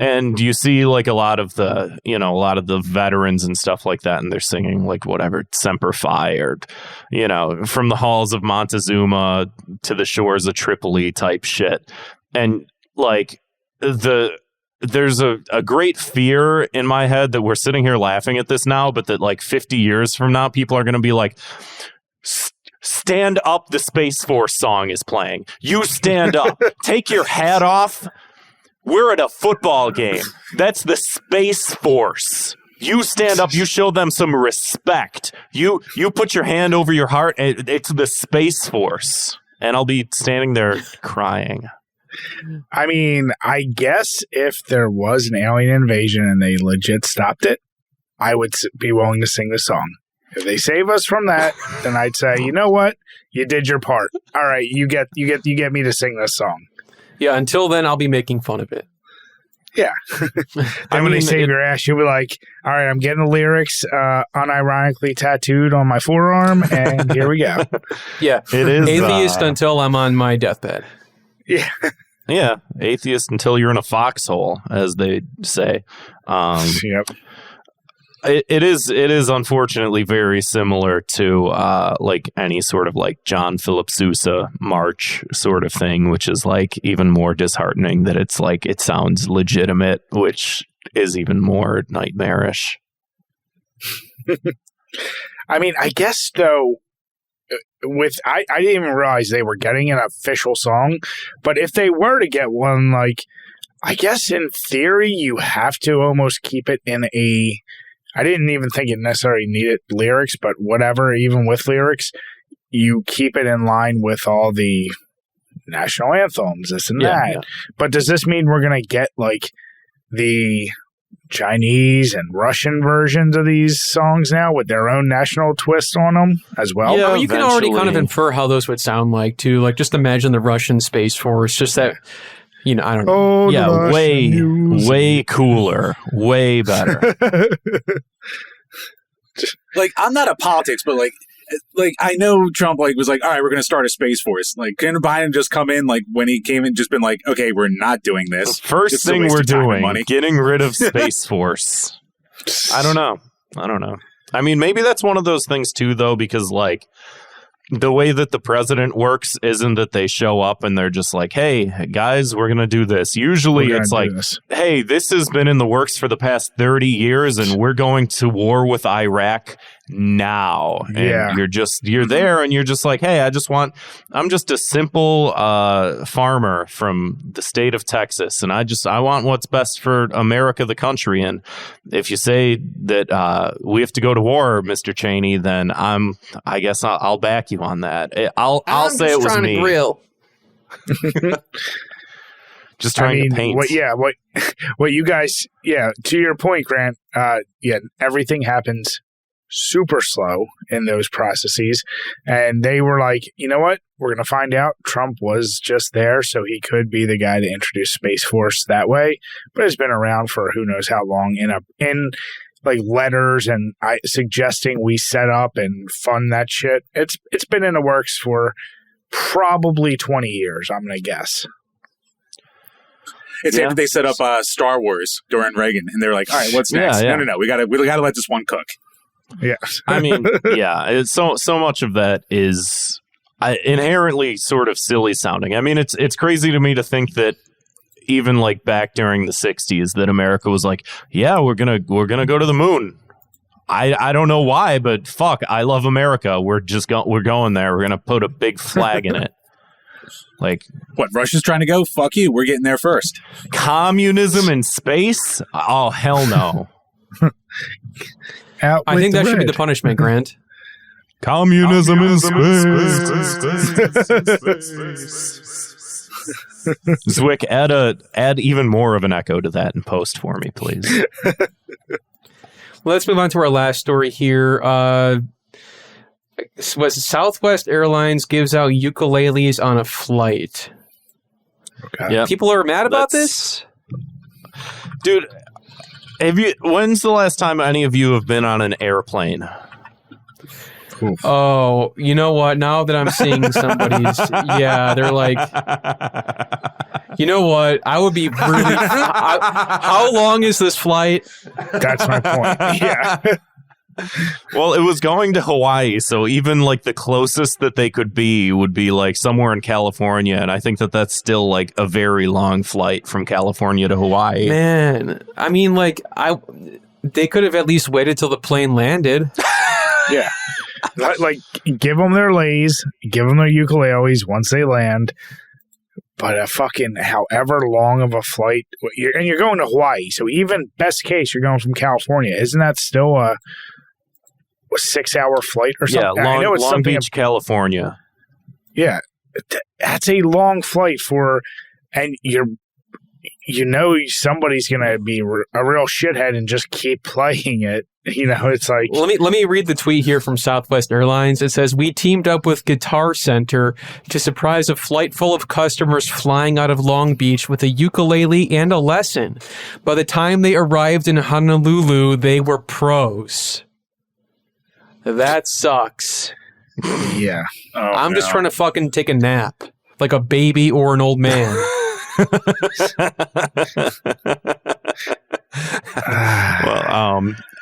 And you see like a lot of the veterans and stuff like that, and they're singing like whatever, Semper Fi, or, from the halls of Montezuma to the shores of Tripoli type shit. And like there's a great fear in my head that we're sitting here laughing at this now, but that like 50 years from now, people are going to be like, stand up, the Space Force song is playing. You stand up, take your hat off. We're at a football game. That's the Space Force. You stand up. You show them some respect. You put your hand over your heart. And it's the Space Force. And I'll be standing there crying. I mean, I guess if there was an alien invasion and they legit stopped it, I would be willing to sing the song. If they save us from that, then I'd say, you know what? You did your part. All right, you get me to sing this song. Yeah, until then, I'll be making fun of it. Yeah. Then when they save your ass, you'll be like, all right, I'm getting the lyrics unironically tattooed on my forearm, and here we go. Yeah. It is atheist until I'm on my deathbed. Yeah. Yeah, atheist until you're in a foxhole, as they say. Yep. It is unfortunately very similar to like any sort of like John Philip Sousa march sort of thing, which is like even more disheartening that it's like it sounds legitimate, which is even more nightmarish. I mean, I guess though, I didn't even realize they were getting an official song, but if they were to get one, like, I guess in theory you have to almost keep it in a. I didn't even think it necessarily needed lyrics, but whatever, even with lyrics, you keep it in line with all the national anthems, this and that. Yeah. But does this mean we're going to get like the Chinese and Russian versions of these songs now with their own national twist on them as well? Yeah, you can already kind of infer how those would sound like too. Like just imagine the Russian Space Force, just that. You know, I don't know. Oh, yeah, way cooler, way better. Like, I'm not a politics, but like I know Trump like was like, all right, we're going to start a space force. Like, couldn't Biden just come in like when he came in, just been like, okay, we're not doing this. First thing we're doing, getting rid of Space Force. I don't know. I mean, maybe that's one of those things too, though, because like. The way that the president works isn't that they show up and they're just like, hey, guys, we're going to do this. Usually it's like, hey, this has been in the works for the past 30 years and we're going to war with Iraq now. And you're there and you're just like, hey, I'm just a simple farmer from the state of Texas. And I want what's best for America, the country. And if you say that we have to go to war, Mr. Cheney, then I guess I'll back you on that. I'll say it was me. To grill. Just trying to paint. What you guys, to your point, Grant, everything happens super slow in those processes. And they were like, you know what? We're going to find out. Trump was just there, so he could be the guy to introduce Space Force that way. But it's been around for who knows how long in like letters and suggesting we set up and fund that shit. It's been in the works for probably 20 years, I'm going to guess. It's after they set up Star Wars during Reagan, and they're like, all right, what's next? Yeah. No, we gotta let this one cook. Yeah. I mean, it's so much of that is inherently sort of silly sounding. I mean, it's crazy to me to think that even like back during the 60s that America was like, yeah, we're gonna go to the moon. I don't know why, but fuck, I love America. We're going there. We're gonna put a big flag in it. Like, what, Russia's trying to go? Fuck you. We're getting there first. Communism in space? Oh, hell no. I think that should be the punishment, Grant. Communism in space. Zwick, add even more of an echo to that in post for me, please. Let's move on to our last story here. Was Southwest Airlines gives out ukuleles on a flight. Okay. Yep. People are mad about this? Dude, when's the last time any of you have been on an airplane? Oof. Oh, you know what? Now that I'm seeing somebody's, they're like, you know what? I would be really. How long is this flight? That's my point. Yeah. Well, it was going to Hawaii, so even like the closest that they could be would be like somewhere in California, and I think that that's still like a very long flight from California to Hawaii. Man, I mean, like they could have at least waited till the plane landed. Yeah. Like, give them their lays, give them their ukuleles once they land. But a fucking however long of a flight, and you're going to Hawaii, so even best case, you're going from California. Isn't that still a 6-hour flight or something? Yeah, I know it's Long Beach, California. Yeah, that's a long flight and somebody's going to be a real shithead and just keep playing it. You know, it's like... Let me read the tweet here from Southwest Airlines. It says, we teamed up with Guitar Center to surprise a flight full of customers flying out of Long Beach with a ukulele and a lesson. By the time they arrived in Honolulu, they were pros. That sucks. Yeah. I'm just trying to fucking take a nap like a baby or an old man.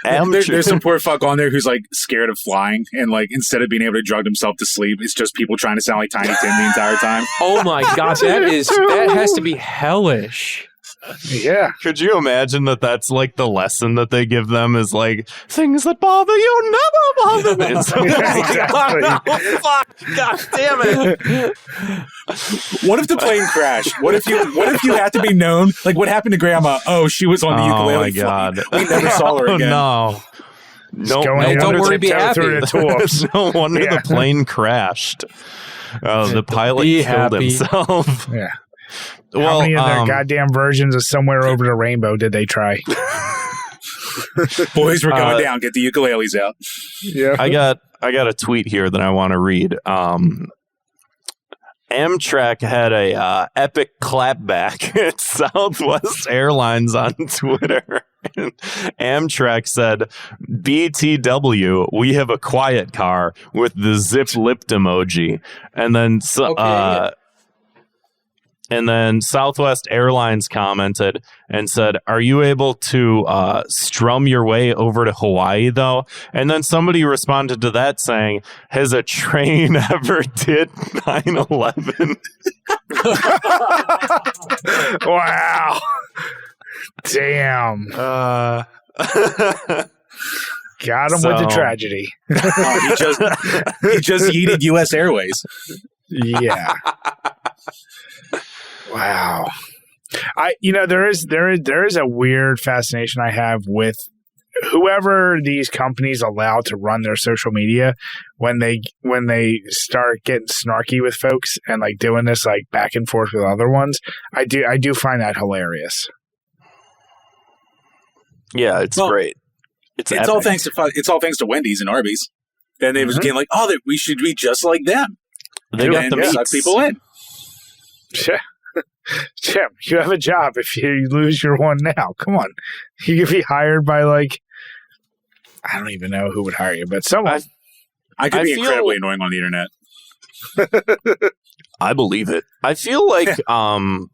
Well, there's some poor fuck on there who's like scared of flying, and like instead of being able to drug himself to sleep, it's just people trying to sound like Tiny Tim the entire time. Oh my god, that has to be hellish. Yeah. Could you imagine that's like the lesson that they give them is like things that bother you never bother me. So Exactly. oh, fuck! God damn it! What if the plane crashed? What if you had to be known? Like what happened to Grandma? Oh, she was on the ukulele. Oh my god! We never saw her again. No. No, don't worry, be happy. No wonder the plane crashed. The pilot killed himself. Yeah. Well, how many of their goddamn versions of Somewhere Over the Rainbow did they try? Boys, we're going down. Get the ukuleles out. Yeah. I got a tweet here that I want to read. Amtrak had a epic clapback at Southwest Airlines on Twitter. Amtrak said, BTW, we have a quiet car with the zip lipped emoji. And then Southwest Airlines commented and said, are you able to strum your way over to Hawaii, though? And then somebody responded to that saying, has a train ever did 9/11? Wow. Damn. Got him with the tragedy. He just yeeted U.S. Airways. Yeah. Wow. There is a weird fascination I have with whoever these companies allow to run their social media when they start getting snarky with folks and like doing this like back and forth with other ones. I do find that hilarious. Yeah, it's great. It's all thanks to Wendy's and Arby's. Then they was getting like, we should be just like them. They got the suck people in. Jim, you have a job if you lose your one now. Come on. You could be hired by like, I don't even know who would hire you, but someone. I could be incredibly annoying on the internet. I believe it. I feel like, I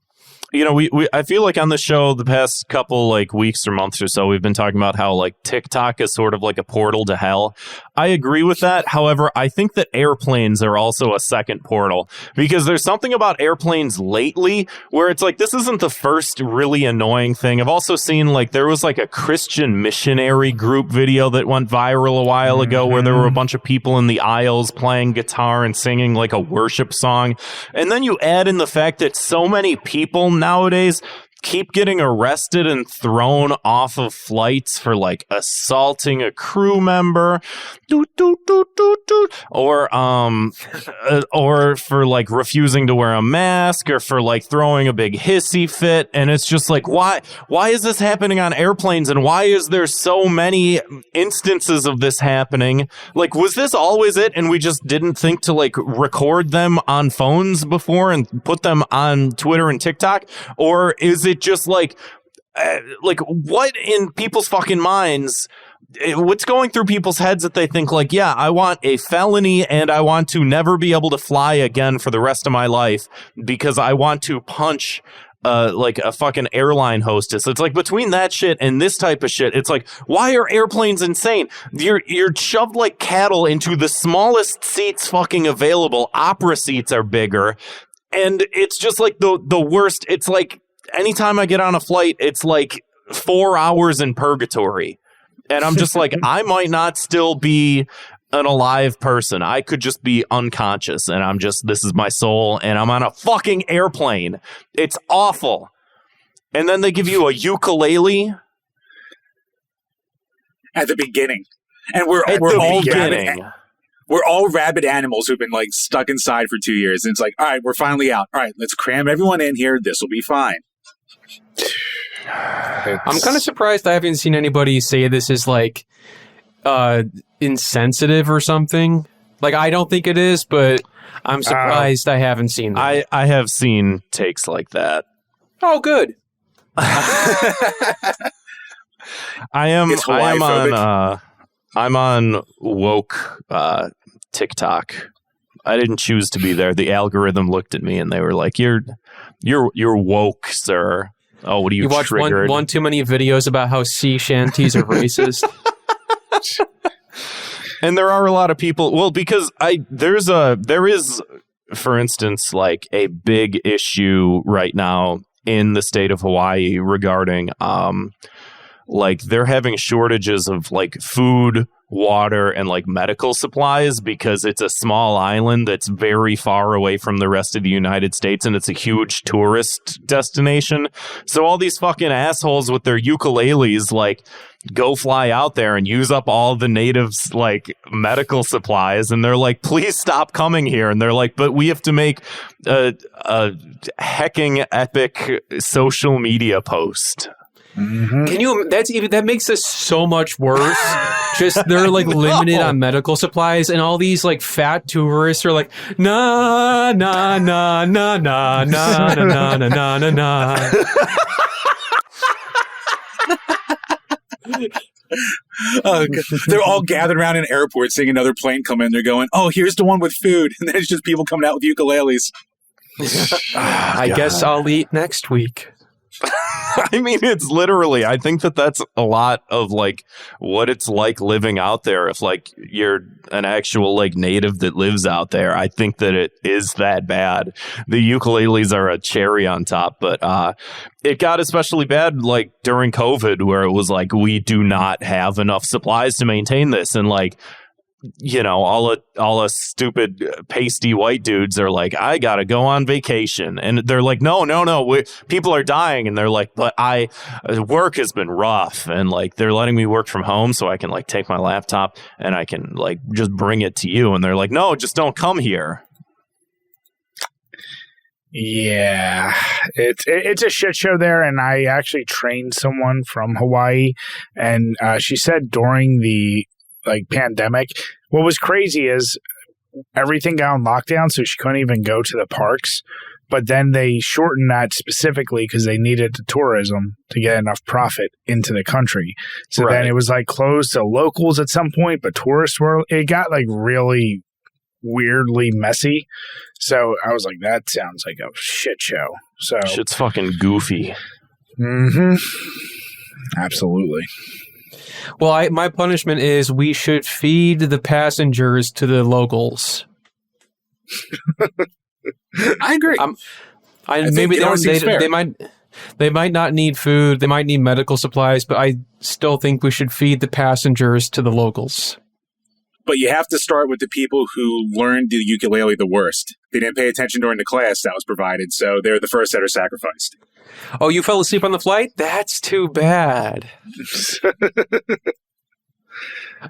feel like on the show the past couple like weeks or months or so, we've been talking about how like TikTok is sort of like a portal to hell. I agree with that. However, I think that airplanes are also a second portal because there's something about airplanes lately where it's like, this isn't the first really annoying thing. I've also seen like there was like a Christian missionary group video that went viral a while ago where there were a bunch of people in the aisles playing guitar and singing like a worship song. And then you add in the fact that so many people nowadays keep getting arrested and thrown off of flights for like assaulting a crew member, or for like refusing to wear a mask, or for like throwing a big hissy fit. And it's just like, why is this happening on airplanes? And why is there so many instances of this happening? Like, was this always it? And we just didn't think to like record them on phones before and put them on Twitter and TikTok? Or is it just like what in people's fucking minds, what's going through people's heads that they think like, yeah, I want a felony and I want to never be able to fly again for the rest of my life because I want to punch like a fucking airline hostess. It's like between that shit and this type of shit, it's like, why are airplanes insane? You're shoved like cattle into the smallest seats fucking available. Opera seats are bigger. And it's just like the worst. It's like anytime I get on a flight, it's like 4 hours in purgatory. And I'm just like, I might not still be an alive person. I could just be unconscious. And I'm just, this is my soul. And I'm on a fucking airplane. It's awful. And then they give you a ukulele at the beginning. And we're all rabid animals who've been like stuck inside for 2 years. And it's like, all right, we're finally out. All right, let's cram everyone in here. This will be fine. I'm kind of surprised I haven't seen anybody say this is like insensitive or something. Like, I don't think it is, but I'm surprised I haven't seen that. I have seen takes like that. Oh, good. I'm on woke TikTok. I didn't choose to be there. The algorithm looked at me and they were like, "You're woke, sir." Oh, what are you watched triggered? one too many videos about how sea shanties are racist. And there are a lot of people. Well, because there is, for instance, like a big issue right now in the state of Hawaii regarding like they're having shortages of like food, water, and like medical supplies because it's a small island that's very far away from the rest of the United States and it's a huge tourist destination. So all these fucking assholes with their ukuleles like go fly out there and use up all the natives like medical supplies, and they're like, please stop coming here. And they're like, but we have to make a hecking epic social media post. Mm-hmm. Can you? That makes this so much worse. Just they're like limited on medical supplies, and all these like fat tourists are like na na na na na na na na na na na. They're all gathered around an airport, seeing another plane come in. They're going, "Oh, here's the one with food," and then it's just people coming out with ukuleles. I guess I'll eat next week. I mean, it's literally, I think that's a lot of like what it's like living out there. If like you're an actual like native that lives out there, I think that it is that bad. The ukuleles are a cherry on top, but it got especially bad like during COVID, where it was like, we do not have enough supplies to maintain this. And like, you know, all us stupid pasty white dudes are like, I gotta go on vacation, and they're like, no, people are dying, and they're like, but work has been rough, and like they're letting me work from home so I can like take my laptop and I can like just bring it to you, and they're like, no, just don't come here. Yeah, it's a shit show there, and I actually trained someone from Hawaii, and she said during the like pandemic, what was crazy is everything got on lockdown, so she couldn't even go to the parks. But then they shortened that specifically because they needed the tourism to get enough profit into the country. So then it was like closed to locals at some point, but tourists were. It got like really weirdly messy. So I was like, that sounds like a shit show. So shit's fucking goofy. Mm-hmm. Absolutely. Well, my punishment is we should feed the passengers to the locals. I agree. Maybe they might not need food. They might need medical supplies, but I still think we should feed the passengers to the locals. But you have to start with the people who learned the ukulele the worst. They didn't pay attention during the class that was provided, so they're the first that are sacrificed. Oh, you fell asleep on the flight? That's too bad.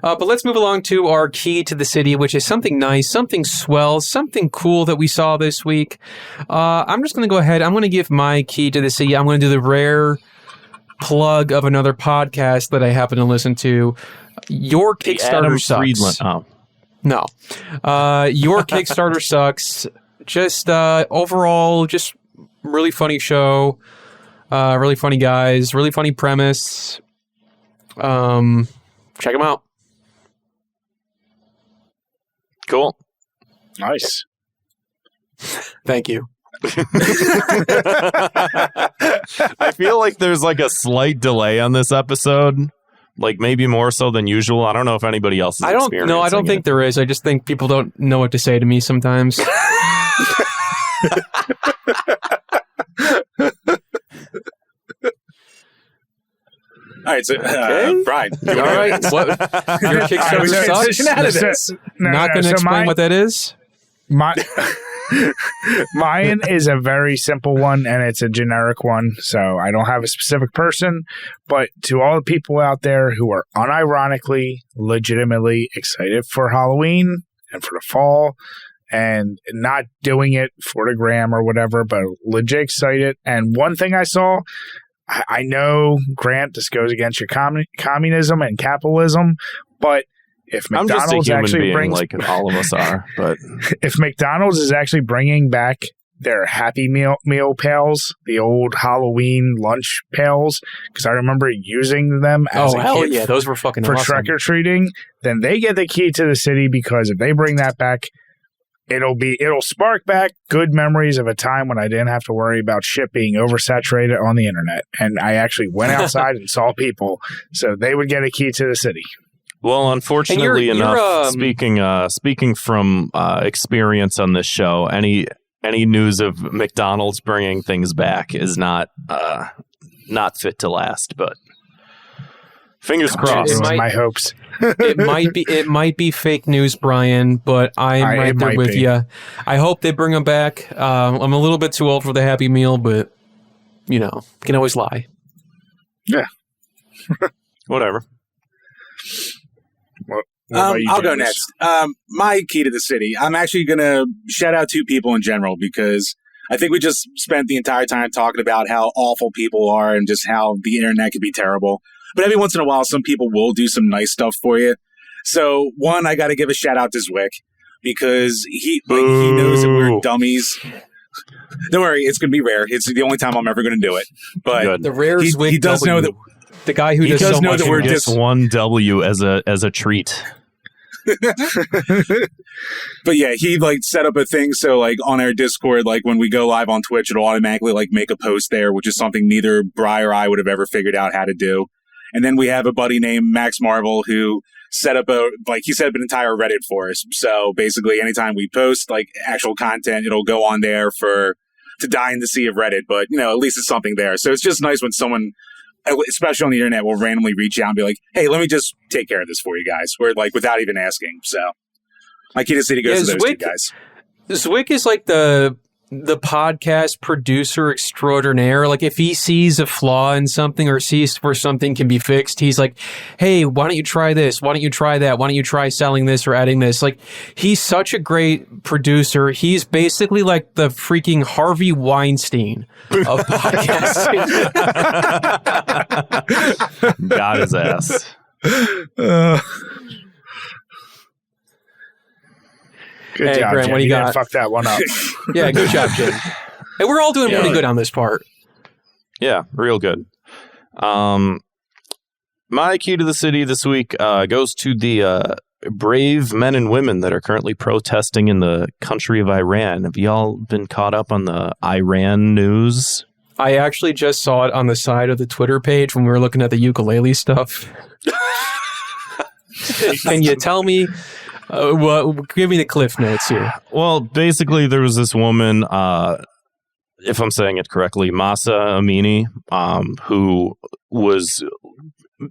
But let's move along to our key to the city, which is something nice, something swell, something cool that we saw this week. I'm just going to go ahead. I'm going to give my key to the city. I'm going to do the rare plug of another podcast that I happen to listen to. Your Kickstarter sucks. Friedland. Oh. No. Your Kickstarter sucks. Just overall, just really funny show. Really funny guys. Really funny premise. Check them out. Cool. Nice. Thank you. I feel like there's like a slight delay on this episode. Like maybe more so than usual. I don't know if anybody else is experiencing No, I don't think there is. I just think people don't know what to say to me sometimes. All right, so Brian, all right. What? Your Kickstarter sucks? Not going to explain what that is? Mine is a very simple one, and it's a generic one, so I don't have a specific person. But to all the people out there who are unironically, legitimately excited for Halloween and for the fall, and not doing it for the gram or whatever, but legit excited. And one thing I saw, I know, Grant, this goes against your communism and capitalism, but if McDonald's I'm just a human actually being, brings, like all of us are, but if McDonald's is actually bringing back their Happy Meal pails, the old Halloween lunch pails, because I remember using them as a hell kid yeah, those were fucking for awesome. trick or treating, then they get the key to the city, because if they bring that back, it'll spark back good memories of a time when I didn't have to worry about shit being oversaturated on the internet. And I actually went outside and saw people, so they would get a key to the city. Well, unfortunately enough, speaking from experience on this show, any news of McDonald's bringing things back is not fit to last. But fingers crossed. My hopes. It might be fake news, Brian, but I'm right there with you. I hope they bring them back. I'm a little bit too old for the Happy Meal, but can always lie. Yeah. Whatever. I'll go next. My key to the city. I'm actually going to shout out two people in general because I think we just spent the entire time talking about how awful people are and just how the internet can be terrible. But every once in a while, some people will do some nice stuff for you. So, one, I got to give a shout out to Zwick because he knows that we're dummies. Don't worry, it's going to be rare. It's the only time I'm ever going to do it. But the rare Zwick he does know that. The guy who does so know much that we're just one W as a treat. But yeah, he set up a thing so on our Discord, when we go live on Twitch, it'll automatically make a post there, which is something neither Bri or I would have ever figured out how to do. And then we have a buddy named Max Marvel who set up he set up an entire Reddit for us. So basically, anytime we post actual content, it'll go on there to die in the sea of Reddit. But at least it's something there. So it's just nice when someone, especially on the internet, will randomly reach out and be like, "Hey, let me just take care of this for you guys," or without even asking. So my key to the city goes to those two guys. Zwick is the podcast producer extraordinaire. If he sees a flaw in something or sees where something can be fixed, he's like, "Hey, why don't you try this? Why don't you try that? Why don't you try selling this or adding this?" He's such a great producer. He's basically the freaking Harvey Weinstein of podcasting. Got his ass. Good job, Grant, Jim. what do you got? Fuck that one up. Yeah, good job, Jim. And we're all doing pretty good on this part. Yeah, real good. My key to the city this week goes to the brave men and women that are currently protesting in the country of Iran. Have y'all been caught up on the Iran news? I actually just saw it on the side of the Twitter page when we were looking at the ukulele stuff. Can you tell me? Give me the cliff notes here. Well, basically, there was this woman, if I'm saying it correctly, Masa Amini, who was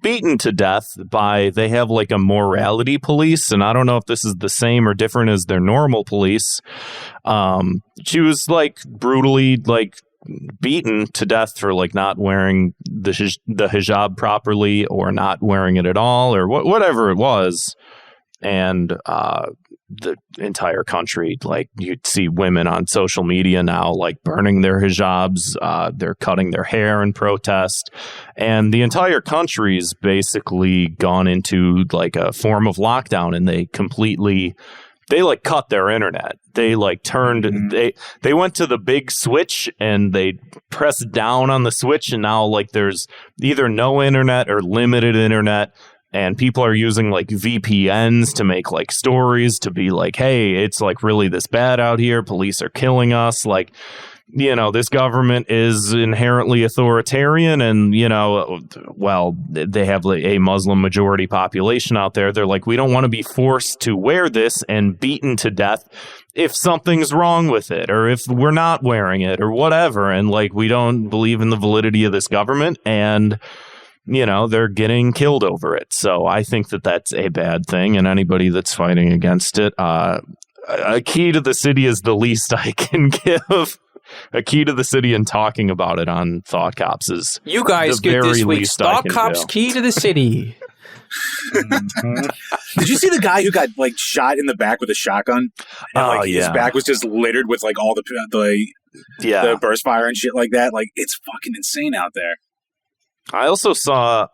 beaten to death they have a morality police, and I don't know if this is the same or different as their normal police. She was brutally beaten to death for not wearing the hijab properly or not wearing it at all or whatever it was. And the entire country, you'd see women on social media now, burning their hijabs, they're cutting their hair in protest. And the entire country's basically gone into a form of lockdown, and they cut their internet. They turned, they went to the big switch and they pressed down on the switch. And now there's either no internet or limited internet. And people are using VPNs to make stories to be hey, it's really this bad out here. Police are killing us. This government is inherently authoritarian and, they have a Muslim majority population out there. They're we don't want to be forced to wear this and beaten to death if something's wrong with it or if we're not wearing it or whatever. And we don't believe in the validity of this government. And they're getting killed over it. So I think that that's a bad thing. And anybody that's fighting against it, a key to the city is the least I can give. A key to the city and talking about it on Thought Cops is you guys the get very this week's least Thought Cops key to the city. Did you see the guy who got shot in the back with a shotgun? And his back was just littered with all the burst fire and shit like that. It's fucking insane out there. I also saw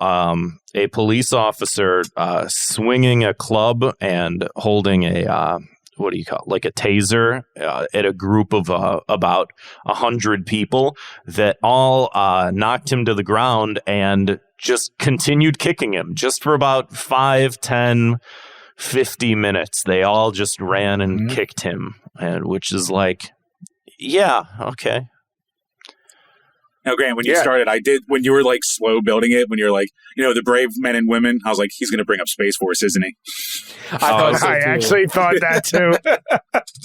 a police officer swinging a club and holding a what do you call it? A taser at a group of about 100 people that all knocked him to the ground and just continued kicking him just for about 5, 10, 50 minutes. They all just ran and kicked him, and which is like, yeah, okay. Now, Grant, when you started, when you were like slow building it, when you're like, the brave men and women, I was like, he's going to bring up Space Force, isn't he? I actually thought that too.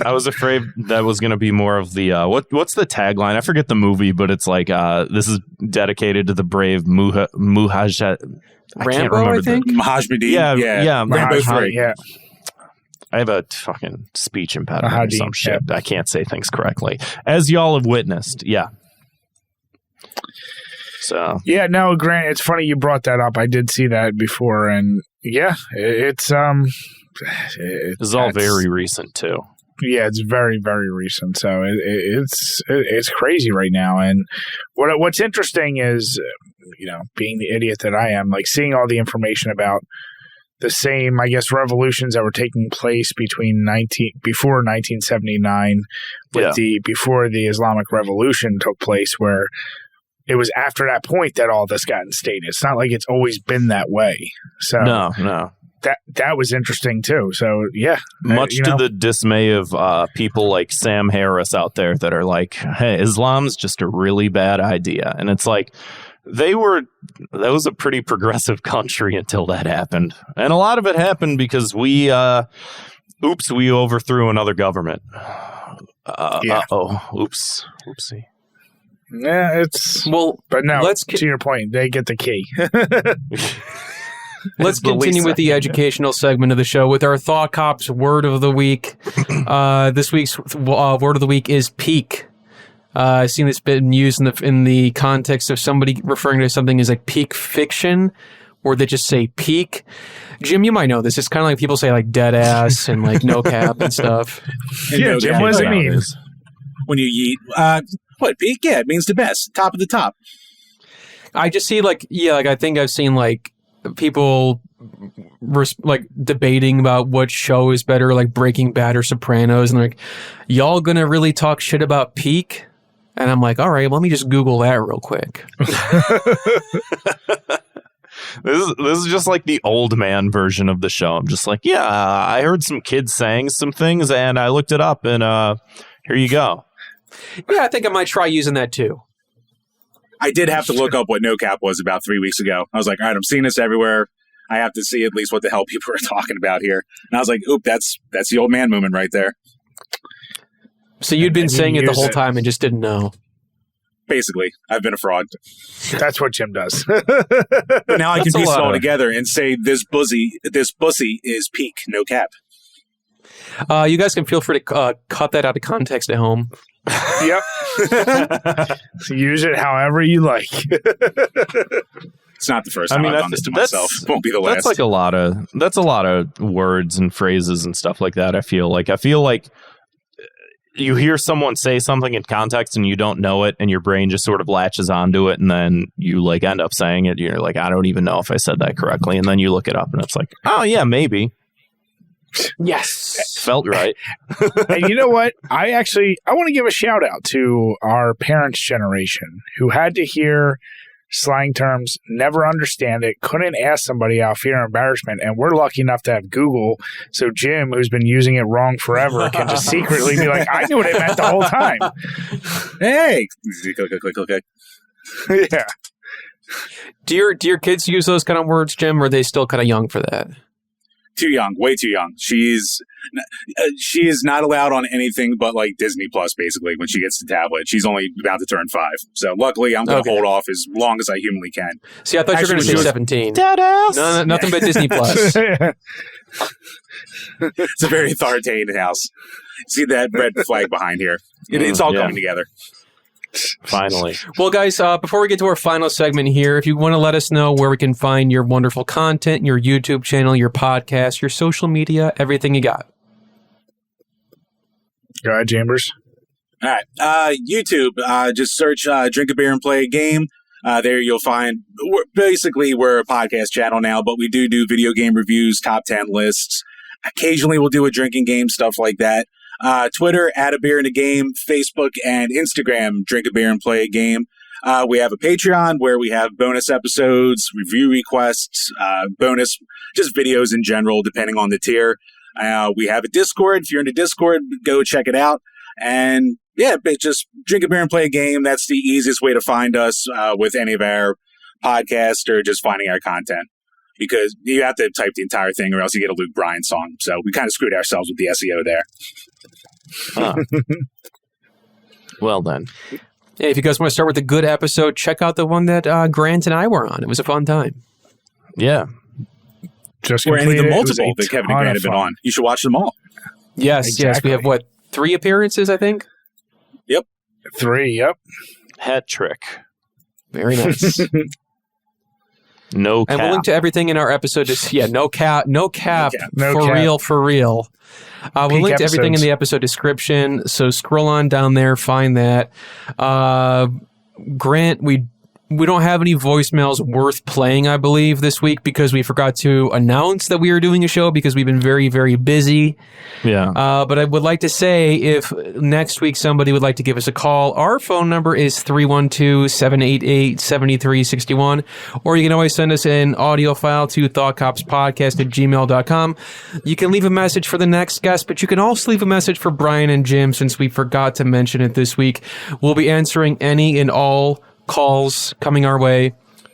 I was afraid that was going to be more of the what's the tagline? I forget the movie, but it's like this is dedicated to the brave Muhaj. Rambo, I think. Mahajmadi. Yeah. Rambo 3. Yeah. I have a fucking speech impediment or some shit. I can't say things correctly, as y'all have witnessed. Yeah. So yeah, no, Grant, it's funny you brought that up. I did see that before, and yeah, it's all very recent too. Yeah, it's very, very recent. So it's crazy right now. And what's interesting is, being the idiot that I am, like seeing all the information about the same, I guess, revolutions that were taking place before 1979, before the Islamic Revolution took place, where it was after that point that all this got instated. It's not like it's always been that way. So no. That was interesting too. So yeah, much to the dismay of people like Sam Harris out there that are like, "Hey, Islam's just a really bad idea," and it's like that was a pretty progressive country until that happened, and a lot of it happened because we overthrew another government. Oopsie. Yeah, but no, to your point, they get the key. Let's continue with the educational segment of the show with our Thought Cops word of the week. This week's word of the week is peak. I've seen this been used in the context of somebody referring to something as like peak fiction, or they just say peak. Jim, you might know this. It's kind of like people say like dead ass and like no cap and stuff. Yeah, Jim, what does it mean? When you yeet, what peak? Yeah, it means the best, top of the top. I just see like I think I've seen like people like debating about what show is better, like Breaking Bad or Sopranos, and like, y'all gonna really talk shit about Peak? And I'm like, all right, let me just Google that real quick. This is just like the old man version of the show. I'm just like, yeah, I heard some kids saying some things, and I looked it up, and here you go. Yeah, I think I might try using that too. I did have to look up what no cap was about 3 weeks ago. I was like, all right, I'm seeing this everywhere. I have to see at least what the hell people are talking about here. And I was like, oop, that's the old man movement right there. So you'd been saying it the whole time and just didn't know. Basically, I've been a fraud. That's what Jim does. But now I can piece it all together and say this bussy is peak, no cap. You guys can feel free to cut that out of context at home. Yep. Use it however you like. It's not the first time I've done this to myself. It won't be the last. That's a lot of words and phrases and stuff like that. I feel like you hear someone say something in context and you don't know it, and your brain just sort of latches onto it, and then you like end up saying it. You're like, I don't even know if I said that correctly, and then you look it up, and it's like, oh yeah, maybe. Yes. Felt right. And you know what? I want to give a shout out to our parents' generation who had to hear slang terms, never understand it, couldn't ask somebody out, fear embarrassment, and we're lucky enough to have Google. So Jim, who's been using it wrong forever, can just secretly be like, I knew what it meant the whole time. Hey. Click. Yeah. Do your kids use those kind of words, Jim, or are they still kind of young for that? Too young, way too young. She is not allowed on anything but like Disney Plus, basically, when she gets the tablet. She's only about to turn 5. So luckily, I'm going to hold off as long as I humanly can. See, I thought you were going to say 17. Deadass. No, nothing but Disney Plus. It's a very authoritative house. See that red flag behind here? It's all coming together. Finally. Well, guys, before we get to our final segment here, if you want to let us know where we can find your wonderful content, your YouTube channel, your podcast, your social media, everything you got. Go ahead, Chambers. All right. YouTube, just search Drink a Beer and Play a Game. There you'll find, we're a podcast channel now, but we do video game reviews, top 10 lists. Occasionally we'll do a drinking game, stuff like that. Twitter, Add a Beer in a Game, Facebook and Instagram, Drink a Beer and Play a Game. We have a Patreon where we have bonus episodes, review requests, bonus just videos in general, depending on the tier. We have a Discord. If you're in the Discord, go check it out. And yeah, just drink a beer and play a game. That's the easiest way to find us with any of our podcasts or just finding our content. Because you have to type the entire thing or else you get a Luke Bryan song. So we kind of screwed ourselves with the SEO there. Huh. Well then. Yeah, if you guys want to start with a good episode, check out the one that Grant and I were on. It was a fun time. Yeah. Just Or any of the completed. It was multiple a that Kevin and ton Grant of have been fun. on. You should watch them all. Yes, yes. We have, Exactly. 3 appearances, I think? 3, yep. Hat trick. Very nice. No cap. And we'll link to everything in our episode. No cap, No for cap. real. We'll Peak link to everything in episodes. the episode description. So scroll on down there, find that. Grant, we don't have any voicemails worth playing, I believe, this week because we forgot to announce that we were doing a show because we've been very, very busy. Yeah. But I would like to say if next week somebody would like to give us a call, our phone number is 312-788-7361, or you can always send us an audio file to thoughtcopspodcast@gmail.com. You can leave a message for the next guest, but you can also leave a message for Brian and Jim since we forgot to mention it this week. We'll be answering any and all calls coming our way.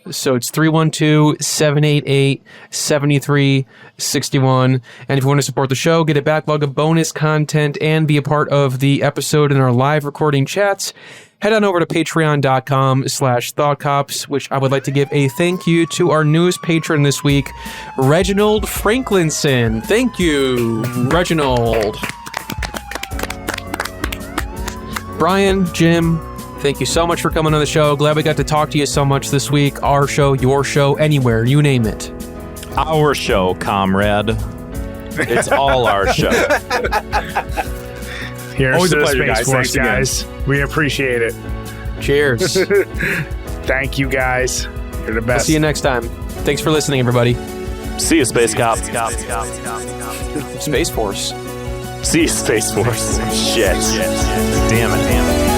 So it's 312-788-7361. And if you want to support the show, get a backlog of bonus content, and be a part of the episode in our live recording chats, head on over to patreon.com/thoughtcops, which I would like to give a thank you to our newest patron this week, Reginald Franklinson. Thank you, Reginald. Brian, Jim, thank you so much for coming on the show. Glad we got to talk to you so much this week. Our show, your show, anywhere, you name it. Our show, comrade. It's all our show. Here's Always to a the pleasure, Space guys. Force, Thanks again. guys. We appreciate it. Cheers. Thank you, guys. You're the I'll best. see you next time. Thanks for listening, everybody. See you, Space Cop. Space Force. See you, Space Force. Shit. Damn it.